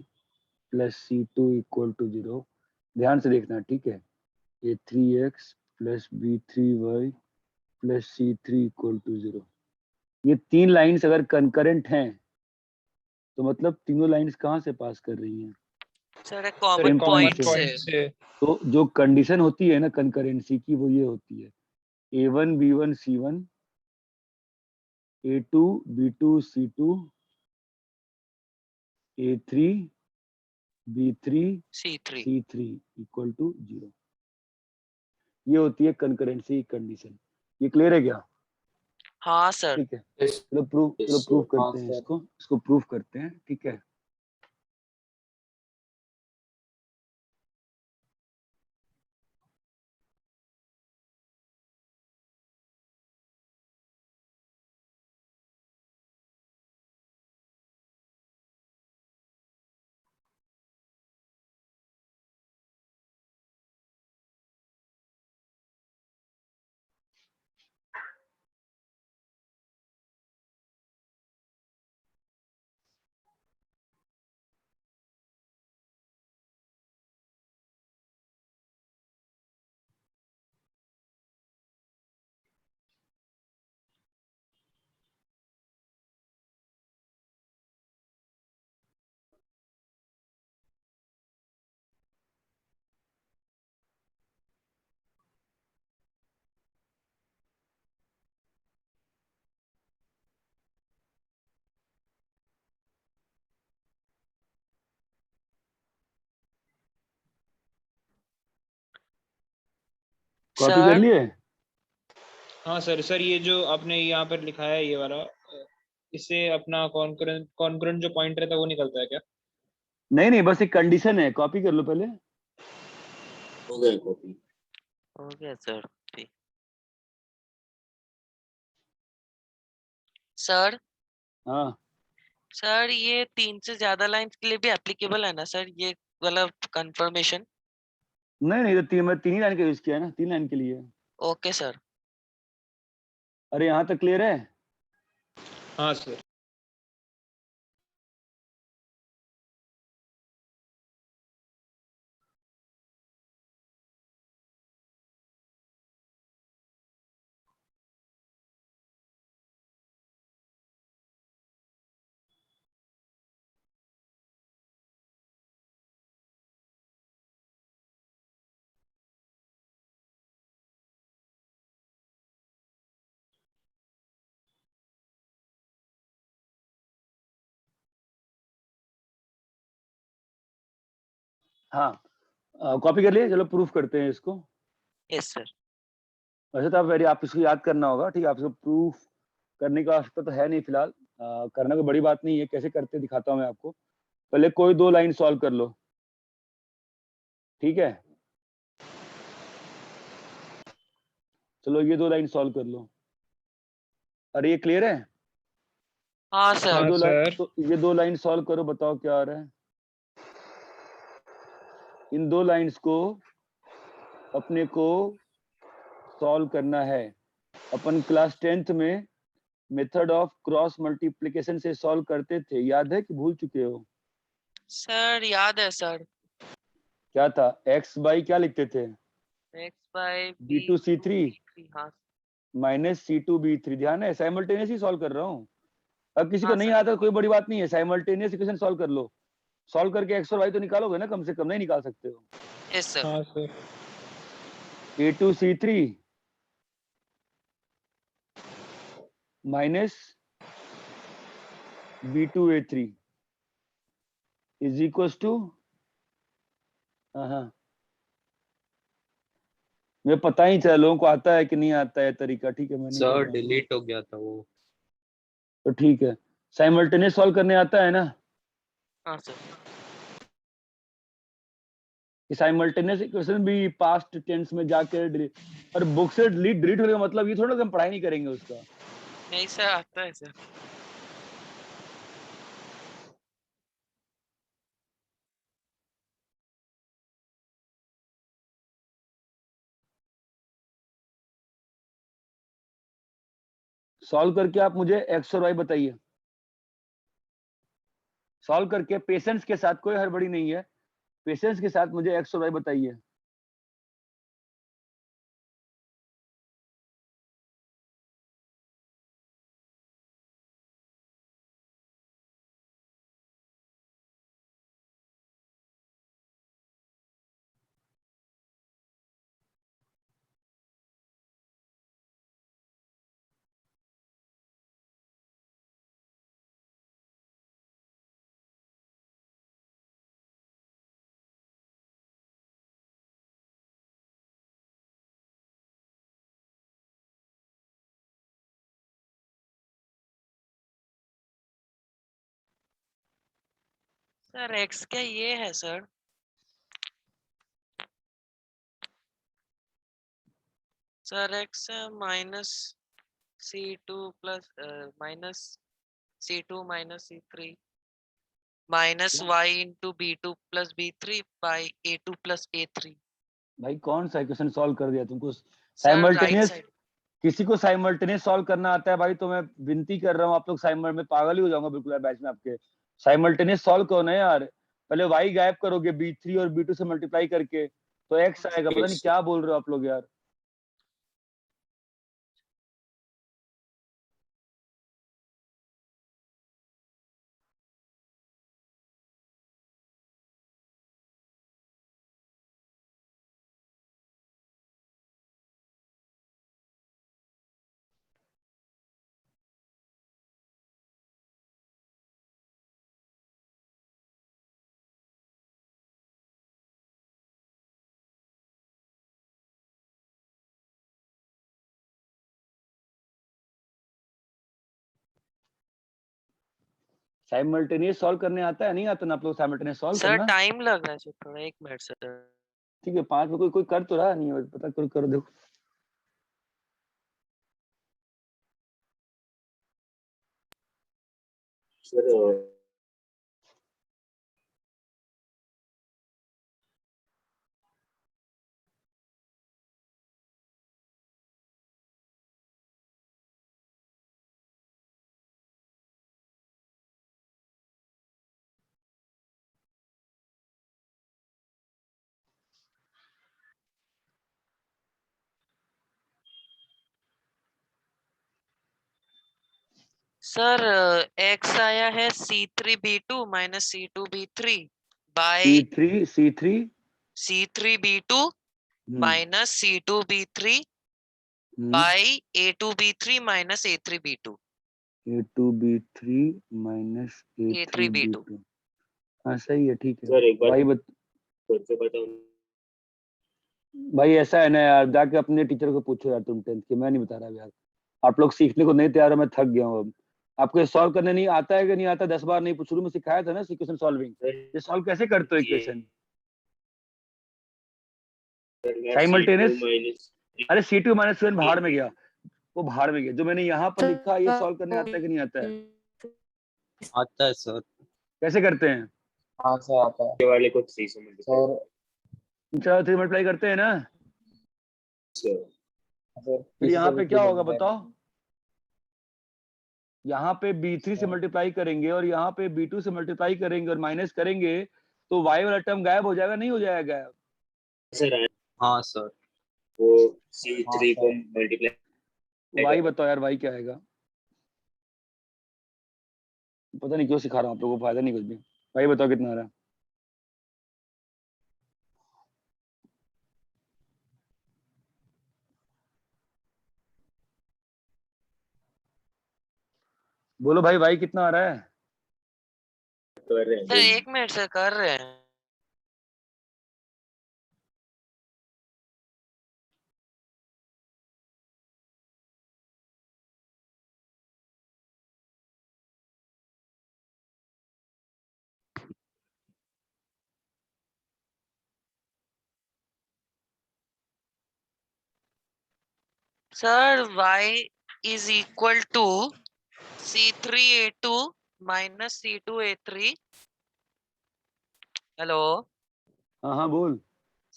plus c2 equal to 0। ध्यान से देखना, ठीक है। a3x plus b3y plus c3 equal to 0। ये तीन लाइंस अगर कंकरेंट हैं तो मतलब तीनों लाइंस कहाँ से पास कर रही हैं? सर एक सर कॉमन एक कॉमन पॉइंट point से। से तो जो कंडीशन होती है ना कंकरेंसी की, वो ये होती है a1 b1 c1, a2 b2 c2, a3 b3 C3। c3 equal to 0। ये होती है कंकरेंसी कंडीशन। ये क्लियर है क्या? हाँ सर। ठीक है, Yes, चलो yes, प्रूफ sir. करते हाँ, हैं सर। इसको प्रूफ करते हैं, ठीक है। कॉपी कर सर लिए? हाँ सर ये जो आपने यहाँ पर लिखा है ये वाला, इससे अपना कॉन्करेंट जो पॉइंट रहता है वो निकलता है क्या? नहीं, बस एक कंडीशन है, कॉपी कर लो पहले। हो गया कॉपी। हो गया सर। ठीक। सर हाँ, सर ये 3 से ज्यादा लाइंस के लिए भी एप्लीकेबल है ना सर, ये मतलब कंफर्मेशन? नहीं तो तीन ही लाइन का यूज किया है ना, 3 लाइन के लिए। Okay sir. अरे यहाँ तक क्लियर है? हाँ सर। हाँ, कॉपी कर लिए, चलो प्रूफ करते हैं इसको। Yes sir. वैसे तो आप इसको याद करना होगा, ठीक है। आपको प्रूफ करने का आवश्यकता तो है नहीं फिलहाल, करना कोई बड़ी बात नहीं है। कैसे करते दिखाता हूँ मैं आपको। पहले कोई 2 लाइन सॉल्व कर लो, ठीक है। चलो ये 2 लाइन सॉल्व कर लो। अरे ये क्लियर है? हाँ ये सर। हाँ 2 लाइन, सर। तो ये 2 लाइन सॉल्व करो, बताओ क्या आ रहा है। इन 2 लाइंस को अपने को सॉल्व करना है। अपन क्लास 10th में मेथड ऑफ क्रॉस मल्टीप्लिकेशन से सॉल्व करते थे, याद है कि भूल चुके हो? सर याद है सर। क्या था? x बाई क्या लिखते थे? x बाय b2c3 हाँ। Minus c2b3। ध्यान है, साइमल्टेनियस ही सॉल्व कर रहा हूँ। अब किसी को हाँ नहीं सर। आता तो कोई बड़ी बात नहीं है, साइमल्टेनियस इक्वेशन सॉल्व कर लो। सॉल्व करके x और y तो निकालोगे ना, कम से कम। नहीं निकाल सकते हो? Yes sir. हाँ sir. a2c3 minus b2a3 is equal to, हाँ मुझे पता ही चला लोगों को आता है कि नहीं आता है तरीका, ठीक है मैं नहीं कर सर रहा हूँ। डिलीट हो गया था वो। तो ठीक है, साइमल्टेनियस सॉल्व करने आता है ना? हाँ सर। कि साइमल्टेनियस इक्वेशन भी पास्ट टेंस में जाके और बुक से डिलीट होने का मतलब ये थोड़ा कि हम पढ़ाई नहीं करेंगे उसका। नहीं सर, आता है सर। सॉल्व करके आप मुझे एक्स और वाई बताइए। सॉल्व करके पेशेंस के साथ, कोई हड़बड़ी नहीं है, पेशेंस के साथ मुझे एक्स और वाई बताइए। सर एक्स क्या ये है sir? Sir x minus C2 plus minus C2 minus C3 minus y into B2 plus B3 by A2 plus A3। भाई कौन सा इक्वेशन सॉल्व कर दिया तुमको? Sir right simultaneous, side. किसी को साइमल्टेनियस सॉल्व करना आता है भाई? तो मैं विनती कर रहा हूँ, आप लोग साइमल में पागल ही हो जाऊंगा बिल्कुल यार बैच में आपके। साइमल्टेनियस सॉल्व कौन है यार? पहले वाई गायब करोगे B3 और B2 से मल्टीप्लाई करके तो एक्स आएगा। पता नहीं क्या बोल रहे हो आप लोग यार। साइमल्टेनियस सॉल्व करने आता है नहीं आता ना आप लोग साइमल्टेनियस सॉल्व सर करना? टाइम लग रहा है सर, थोड़ा 1 मिनट सर। ठीक है, 5 में कोई कोई कर तो रहा नहीं है, पता करो, करो देखो। सर सर एक्स आया है C3B2 minus C2B3 by C3 C3B2 minus C2B3 by A2B3 minus A3B2 A2B3 minus A3B2। A3B2। हाँ सही है, ठीक है। सर एक बार भाई फिर से बताओ। भाई ऐसा है ना यार, जाके अपने टीचर को पूछो यार, तुम 10th के, मैं नहीं बता रहा यार। आप लोग सीखने को नहीं तैयार हो, मैं थक गया हूँ अब। आपको सॉल्व करने नहीं आता है कि नहीं आता? 10 बार नहीं पूछ, शुरू में सिखाया था ना इक्वेशन सॉल्विंग। ये सॉल्व कैसे करते हो इक्वेशन? C2 साइमल्टेनियस, माइनस अरे C2 माइनस C1 भाड़ में गया, वो भाड़ में गया। जो मैंने यहाँ पर लिखा, ये सॉल्व करने आता है कि नहीं आता है? आता है सर। कैसे करते हैं? हाँ सर आता है के वाले को 3 से मल्टीप्लाई सर। चलो 3 मल्टीप्लाई करते हैं ना, सर सर फिर किसी यहाँ से भी पे क्या 3 होगा मल्टीप्लाई बताओ? यहाँ पे B3 से मल्टीप्लाई करेंगे और यहाँ पे B2 से मल्टीप्लाई करेंगे और माइनस करेंगे तो y वाला टर्म गायब हो जाएगा, नहीं हो जाएगा गायब? सर हाँ सर। वो हाँ C3 को सर मल्टीप्लाई y बताओ यार, y क्या आएगा? पता नहीं क्यों सिखा रहा हूँ आप लोगों को, फायदा नहीं कुछ भी। y बताओ कितना आ रहा है? बोलो भाई, y कितना आ रहा है? कर रहे सर हैं 1 मिनट से कर रहे हैं। Sir, y is equal to C3A2 minus C2A3. Hello. हाँ हाँ बोल।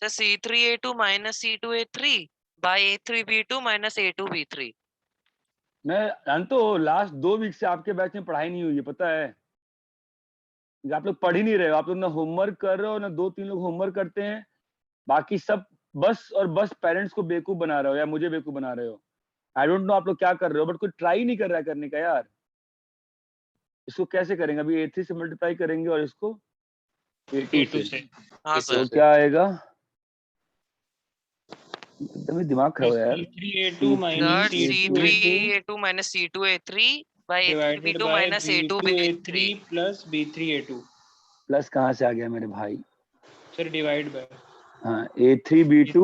Sir, C3A2 minus C2A3 by A3B2 minus A2B3. मैं जानता हूँ लास्ट 2 वीक से आपके बैच में पढ़ाई नहीं हुई है, पता है। आप लोग पढ़ ही नहीं रहे हो, आप लोग ना होमवर्क कर रहे हो ना 2-3 लोग होमवर्क करते हैं, बाकी सब बस और बस पेरेंट्स को बेवकूफ बना रहे हो या मुझे बेवकूफ बना रहे हो। आई डोंट नो आप लोग क्या कर रहे हो, बट कोई ट्राई नहीं कर रहा है करने का यार। इसको कैसे करेंगे? अभी A3 से मल्टीप्लाई करेंगे और इसको A2 से। हाँ तो सर। क्या आएगा? एकदम ही दिमाग खराब है यार। C3A2 minus Sir, C2A2 C3A2 minus C2A3 by divided A3B2 by minus B2A3 A2B3. plus B3A2. Plus कहाँ से आ गया मेरे भाई? Sir, divide by हाँ, A3B2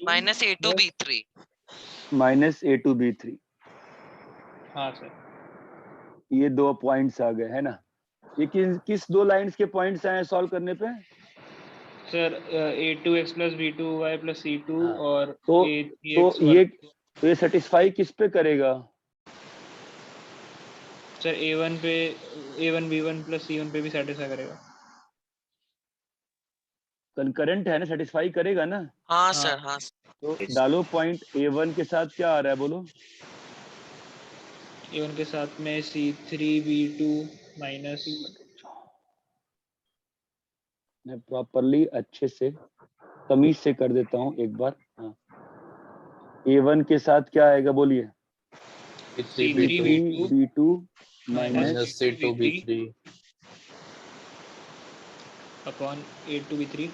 Minus A2B3. Minus A2B3, हाँ सर। ये 2 पॉइंट्स आ गए है ना। ये किस 2 लाइंस के पॉइंट्स आए सॉल्व करने पे? Sir A2x plus B2y plus C2 हाँ, और तो A3x ये सेटिस्फाई किस पे करेगा? सर A1 पे A1 B1 plus C1 पे भी सेटिस्फाई करेगा। कंकरेंट है ना, सेटिस्फाई करेगा ना। हाँ सर, हाँ। तो डालो पॉइंट A1 के साथ क्या आ रहा है बोलो? A1 के साथ में C3B2 minus मैं प्रॉपरली अच्छे से तमीज से कर देता हूँ एक बार। हाँ, A1 के साथ क्या आएगा बोलिए? C3B2 minus C2B3 upon A2B3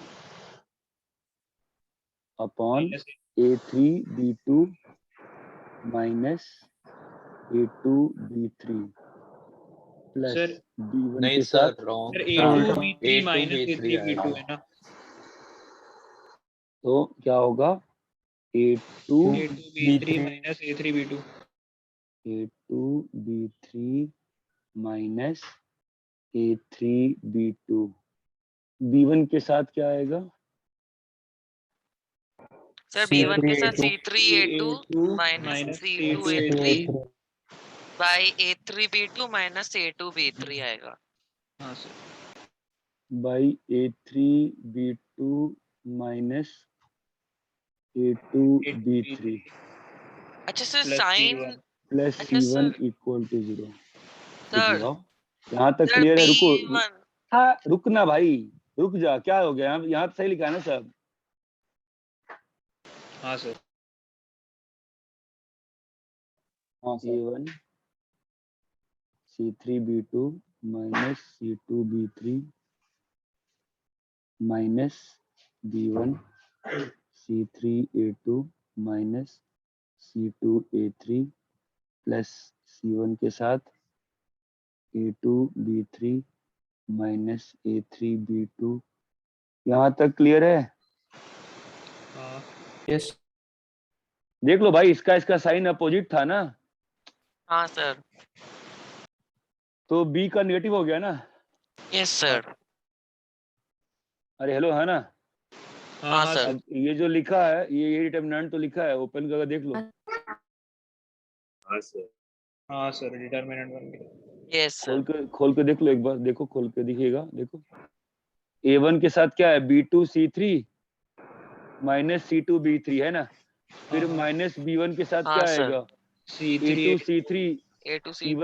upon minus A3B2 minus A2B3 plus sir B1 नहीं के सर, साथ। Wrong. Sir A2B3 minus A2B3 A3B2 है ना। तो क्या होगा? A2B3 minus A3B2 A2B3 minus A3B2, B1 के साथ क्या आएगा? सर B1 के साथ C3A2 minus C2A3 by A3B2 minus A2B3 आएगा। हाँ sir. By A3B2 minus A2B3 अच्छा sir, Plus sign. C1 plus अच्छा C1 sir. Equal to 0। Sir, यहाँ तक सर क्लियर है? रुको, B1। हाँ रुकना भाई, रुक जा। क्या हो गया? यहाँ तो सही लिखा है ना सब? हाँ सर। हाँ sir. A1 C3B2 minus C2B3 minus B1 C3A2 minus C2A3 plus C1 के साथ A2B3 माइनस A3B2। यहाँ तक क्लियर है? हाँ यस देख लो भाई, इसका साइन अपोजिट था ना, हाँ सर। तो B का नेगेटिव हो गया ना। Yes sir. अरे हेलो, है ना? हाँ सर। अब ये जो लिखा है, ये डिटरमिनेंट तो लिखा है, ओपन करके देख लो। हाँ सर। हाँ सर, डिटर्मिनेंट बन गया। Yes sir. खोल के देख लो एक बार, देखो खोल के दिखेगा। देखो A1 के साथ क्या है? B2 C3 minus C2 B3 है ना। फिर हाँ, माइनस B1 के साथ हाँ क्या सर। आएगा? C3 A2 C3 A2 C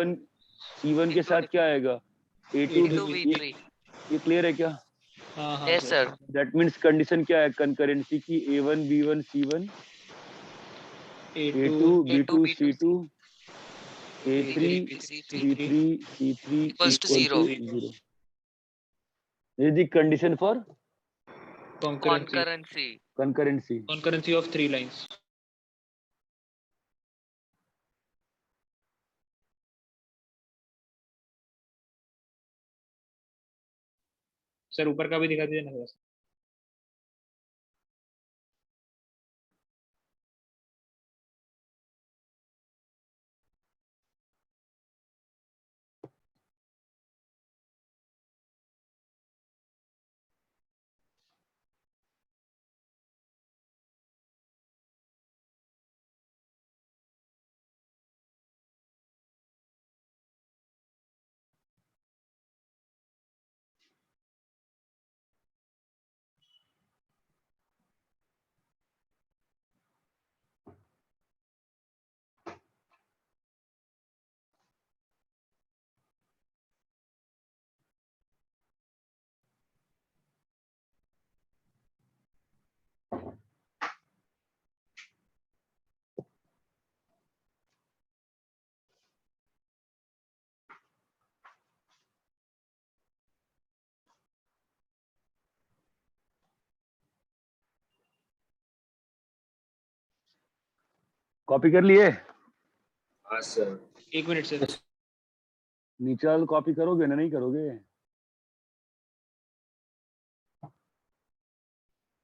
C1 के साथ क्या आएगा? A2 A2B3। ये क्लियर है क्या? हाँ हाँ yes sir. That means condition क्या है कंकरेंसी की? A1 B1 C1 A2 B2 C2 A3 B3 C3 Equals to equal to 0. 0. This is the condition for concurrency concurrency. concurrency of 3 lines. Sir ऊपर का भी दिखा दीजिए ना बस। कॉपी कर लिए? हाँ सर। एक मिनट सर। नीचे वाला कॉपी करोगे ना, नहीं करोगे?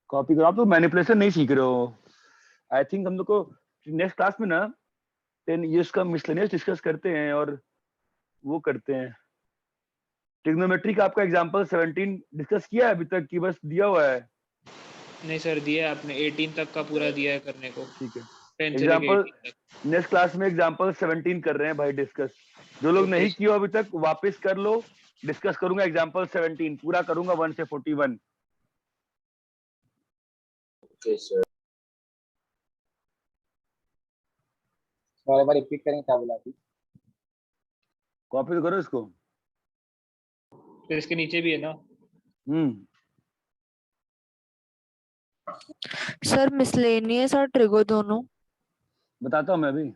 कॉपी करो। आप तो मैनिपुलेशन नहीं सीख रहे हो। आई थिंक हम लोग को नेक्स्ट क्लास में ना 10 years का मिसलेनियस डिस्कस करते हैं और वो करते हैं। ट्रिग्नोमेट्री का आपका एग्जांपल 17 डिस्कस किया है अभी तक कि बस दिया हुआ है? नहीं सर, दिया है आपने, 18 तक का पूरा दिया है करने को, ठीक है, 10 से लेके एग्जांपल 18 तक। नेक्स्ट क्लास में एग्जांपल 17 कर रहे हैं भाई डिस्कस। जो लोग ओके नहीं सर। किए हो अभी तक वापस कर लो। डिस्कस करूंगा एग्जांपल 17 पूरा करूंगा 1 से 41। Okay sir. एक बार रिपीट करेंगे क्या बोला अभी? कॉपी तो करो इसको। फिर इसके नीचे भी है ना? सर मिसलेनियस और ट्रिगो दोनों। बताता हूँ मैं अभी।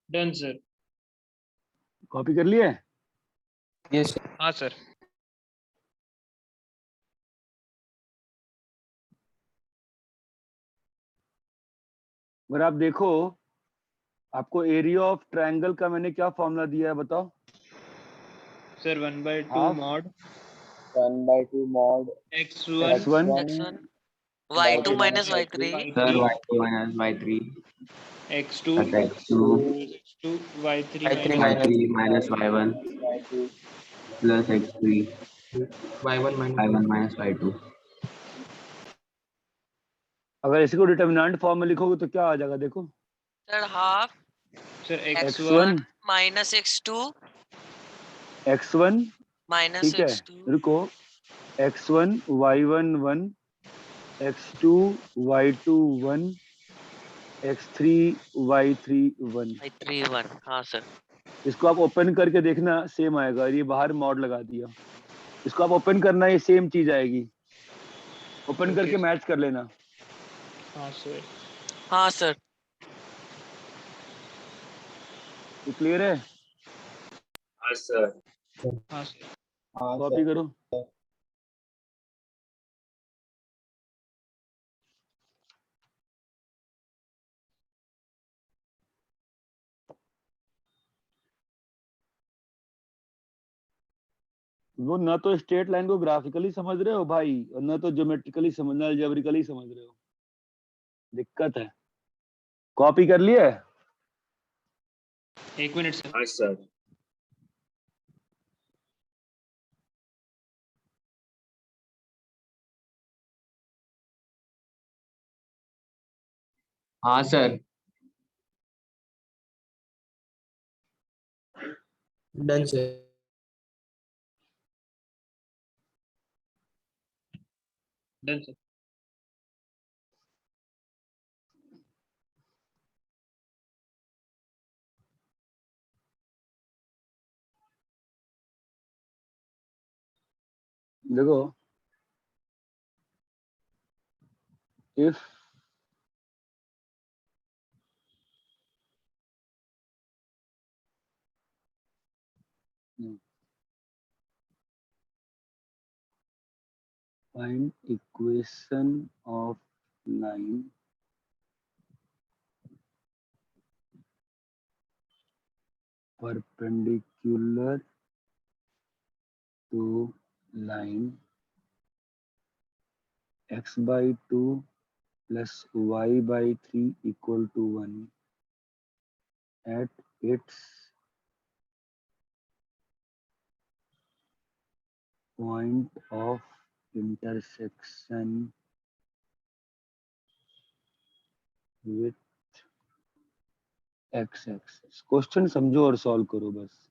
Done sir. कॉपी कर लिए? यस हाँ सर। अगर आप देखो आपको एरिया ऑफ ट्रायंगल का मैंने क्या फॉर्मूला दिया है बताओ? Sir 1/2 Half mod 1/2 mod x1 x1 x1 by y2 2 minus minus y3 y3 Sir, y2 minus y3 x2 plus x2 x2 y3 y3 minus y3 minus y1 y2 plus x3 y1 y1 minus y2. अगर इसी को determinant form में लिखोगे तो क्या आ जाएगा देखो? Sir half sir x1 minus x2 x1 minus ठीक है, x2 रुको, x1 y1 1 x2 y2 1 x3 y3 1। y3 1। हाँ सर। इसको आप ओपन करके देखना सेम आएगा। ये बाहर मॉड लगा दिया, इसको आप ओपन करना, ये सेम चीज आएगी। ओपन ओके करके मैच कर लेना। हाँ सर। हाँ सर। ये क्लियर है? हाँ सर। हाँ सर। हाँ कॉपी सर। करो। वो ना तो स्ट्रेट लाइन को ग्राफिकली समझ रहे हो भाई, और ना तो ज्योमेट्रिकली समझना, अलजेब्रिकली समझ रहे हो। दिक्कत है। कॉपी कर लिए? एक मिनट सर। हाँ सर। हाँ sir. Done sir. Done sir. देखो if find equation of line perpendicular to line x by 2 plus y by 3 equal to 1 at its point of intersection with x axis। Question समझो और solve करो बस।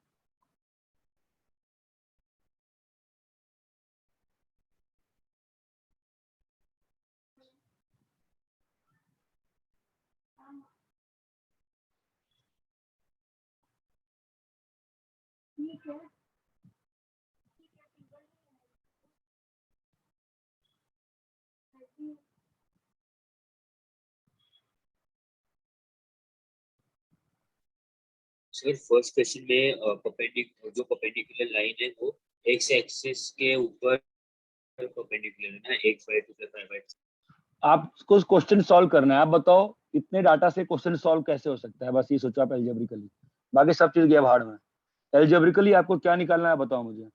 Sir first question में जो perpendicular line है वो x axis के ऊपर परपेंडिकुलर है ना, x by 2 plus y by 3। आपको क्वेश्चन सॉल्व करना है। आप बताओ इतने डाटा से क्वेश्चन सॉल्व कैसे हो सकता है, बस ये सोचो आप एल्जेब्रिकली। बाकी सब चीज गया भाड़ में। एल्जेब्रिकली आपको क्या निकालना है बताओ मुझे।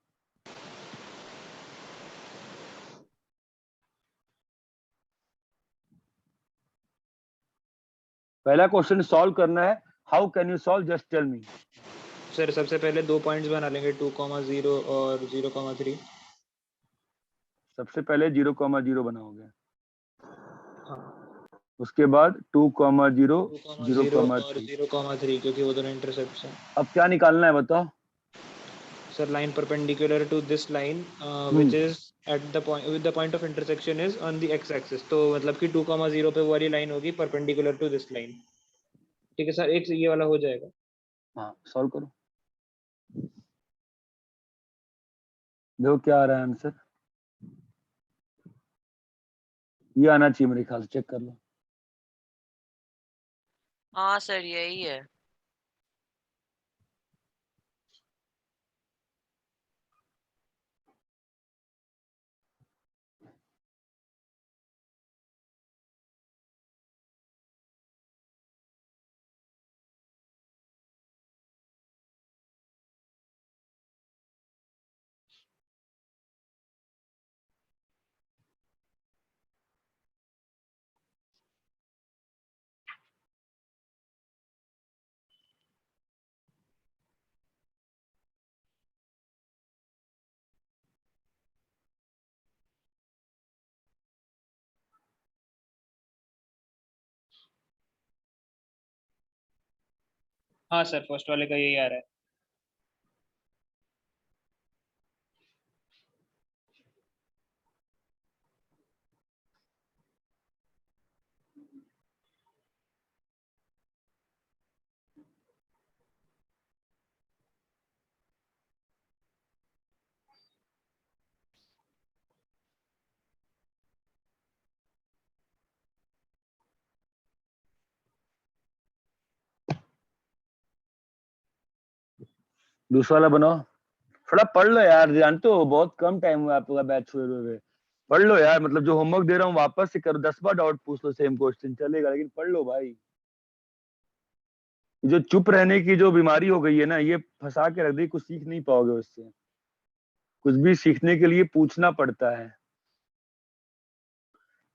पहला क्वेश्चन सॉल्व करना है। How can you solve, just tell me. Sir सबसे पहले 2 पॉइंट्स बना लेंगे 2,0 और 0,3। सबसे पहले 0,0 बनाओगे, हाँ उसके बाद 2,0 2,0 और 0,3। 0,3 क्योंकि वो दोनों इंटरसेप्ट्स हैं। अब क्या निकालना है बताओ। Sir, line perpendicular to this line, which is at the point with the point of intersection is on the x-axis. तो मतलब कि 2,0 पे वो वाली लाइन होगी perpendicular to this line। ठीक है सर, एक ये वाला हो जाएगा। हाँ सॉल्व करो, देखो क्या आ रहा है आंसर। ये आना चाहिए मेरे ख्याल से, चेक कर लो। हाँ सर यही है। हाँ सर, फर्स्ट वाले का यही आ रहा है। दूसरा वाला बनाओ, थोड़ा पढ़ लो यार, जानते हो बहुत कम टाइम हुआ आपका बैच शुरू हुए। पढ़ लो यार, मतलब जो होमवर्क दे रहा हूँ वापस से करो, 10 बार डाउट पूछ लो, सेम क्वेश्चन चलेगा, लेकिन पढ़ लो भाई। जो चुप रहने की जो बीमारी हो गई है ना, ये फंसा के रख दी, कुछ सीख नहीं पाओगे उससे। कुछ भी सीखने के लिए पूछना पड़ता है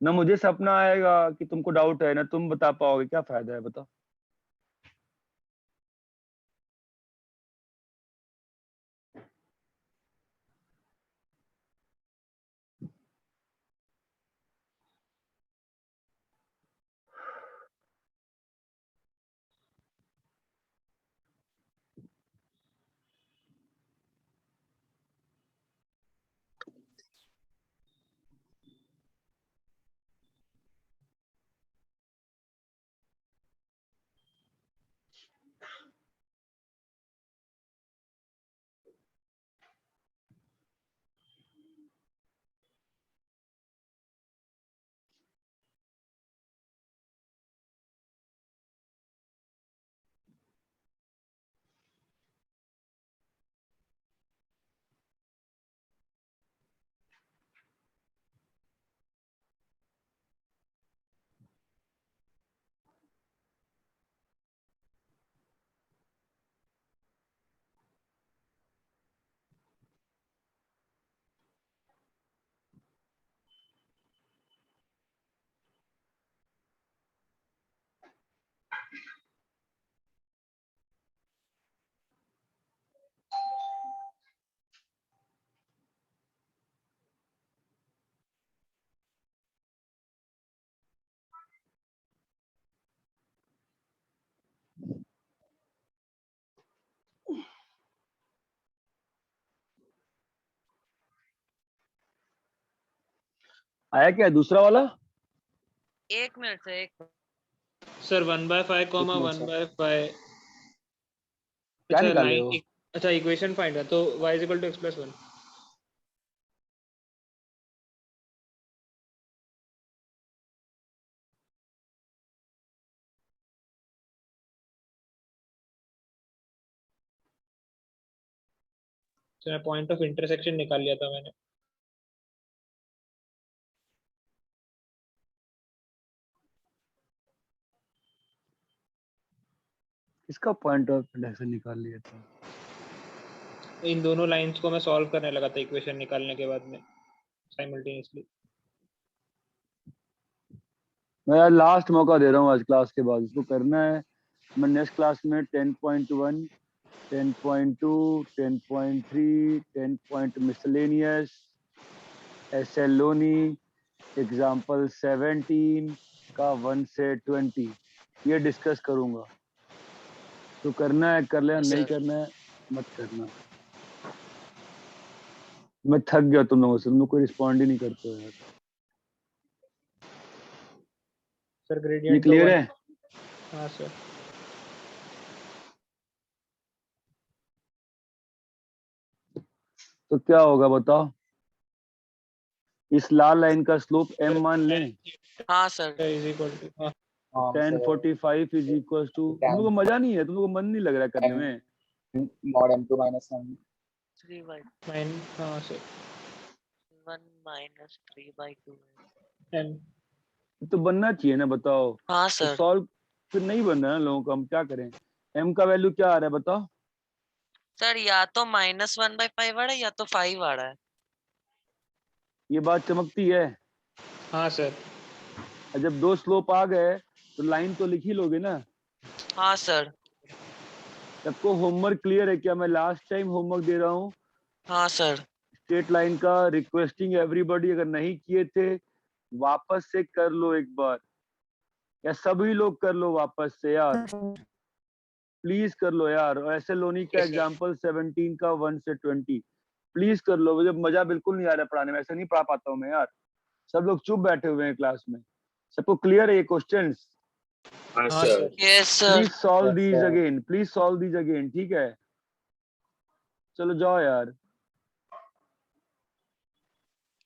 ना। मुझे सपना आएगा कि तुमको डाउट है ना, तुम बता पाओगे, क्या फायदा है बताओ। आया क्या दूसरा वाला? एक मिनट से एक सर 1/5 कॉमा एक मिनट 1/5 क्या अच्छा निकाल रहे हो? लाइन अच्छा इक्वेशन फाइंड है तो y is equal to x plus 1 तो पॉइंट ऑफ इंटरसेक्शन निकाल लिया था मैंने। इसका पॉइंट ऑफ इंटरसेक्शन निकाल लिया था। इन दोनों लाइंस को मैं सॉल्व करने लगा था इक्वेशन निकालने के बाद में साइमल्टेनियसली। मैं यार लास्ट मौका दे रहा हूँ आज क्लास के बाद, इसको करना है। मैं नेक्स्ट क्लास में 10.1, 10.2, 10.3, 10 पॉइंट मिसलेनियस, एसेलोनी, एग्जाम्पल 17 का 1 से 20 ये डिस्कस करूंगा। तो करना है कर लेना, Yes, नहीं sir. करना है मत करना। मैं थक गया तुम लोगों से, तुम लोग कोई रिस्पॉन्ड ही नहीं करते हो यार। सर ये ग्रेडियंट क्लियर है? हाँ सर। तो क्या होगा बताओ? इस लाल लाइन का स्लोप m मान लें। हाँ सर इज इक्वल टू हाँ 1045 इज इक्वल टू, तुम लोगों को मजा नहीं है, तुम लोगों को मन नहीं लग रहा है करने में। mod m2 minus m 3/2 हाँ सर 1 minus 3/2 m तो बनना चाहिए ना, बताओ। हाँ तो सर सॉल्व फिर नहीं बन रहा है ना लोगों का, हम क्या करें? m का वैल्यू क्या आ रहा है बताओ? सर या तो -1/5 आ रहा है या तो 5 आ रहा है। ये बात चमकती है। हाँ सर और जब दो स्लोप आ गए तो लाइन तो लिख ही लोगे ना। हाँ सर सबको होमवर्क क्लियर है क्या? मैं लास्ट टाइम होमवर्क दे रहा हूँ हाँ सर स्ट्रेट लाइन का। रिक्वेस्टिंग एवरीबॉडी, अगर नहीं किए थे वापस से कर लो एक बार, या सभी लोग कर लो वापस से यार, प्लीज कर लो यार। और ऐसे लोनी का Yes, sir. एग्जांपल 17 का 1 से 20 प्लीज कर लो। मुझे मजा बिल्कुल नहीं आ रहा है पढ़ाने में, ऐसे नहीं पढ़ा पाता हूँ मैं यार। सब लोग चुप बैठे हुए हैं क्लास में। सबको क्लियर है ये क्वेश्चंस? हाँ हाँ sir. Sir yes sir please solve Yes, these sir. Again, please solve these again, ठीक है? चलो जाओ यार।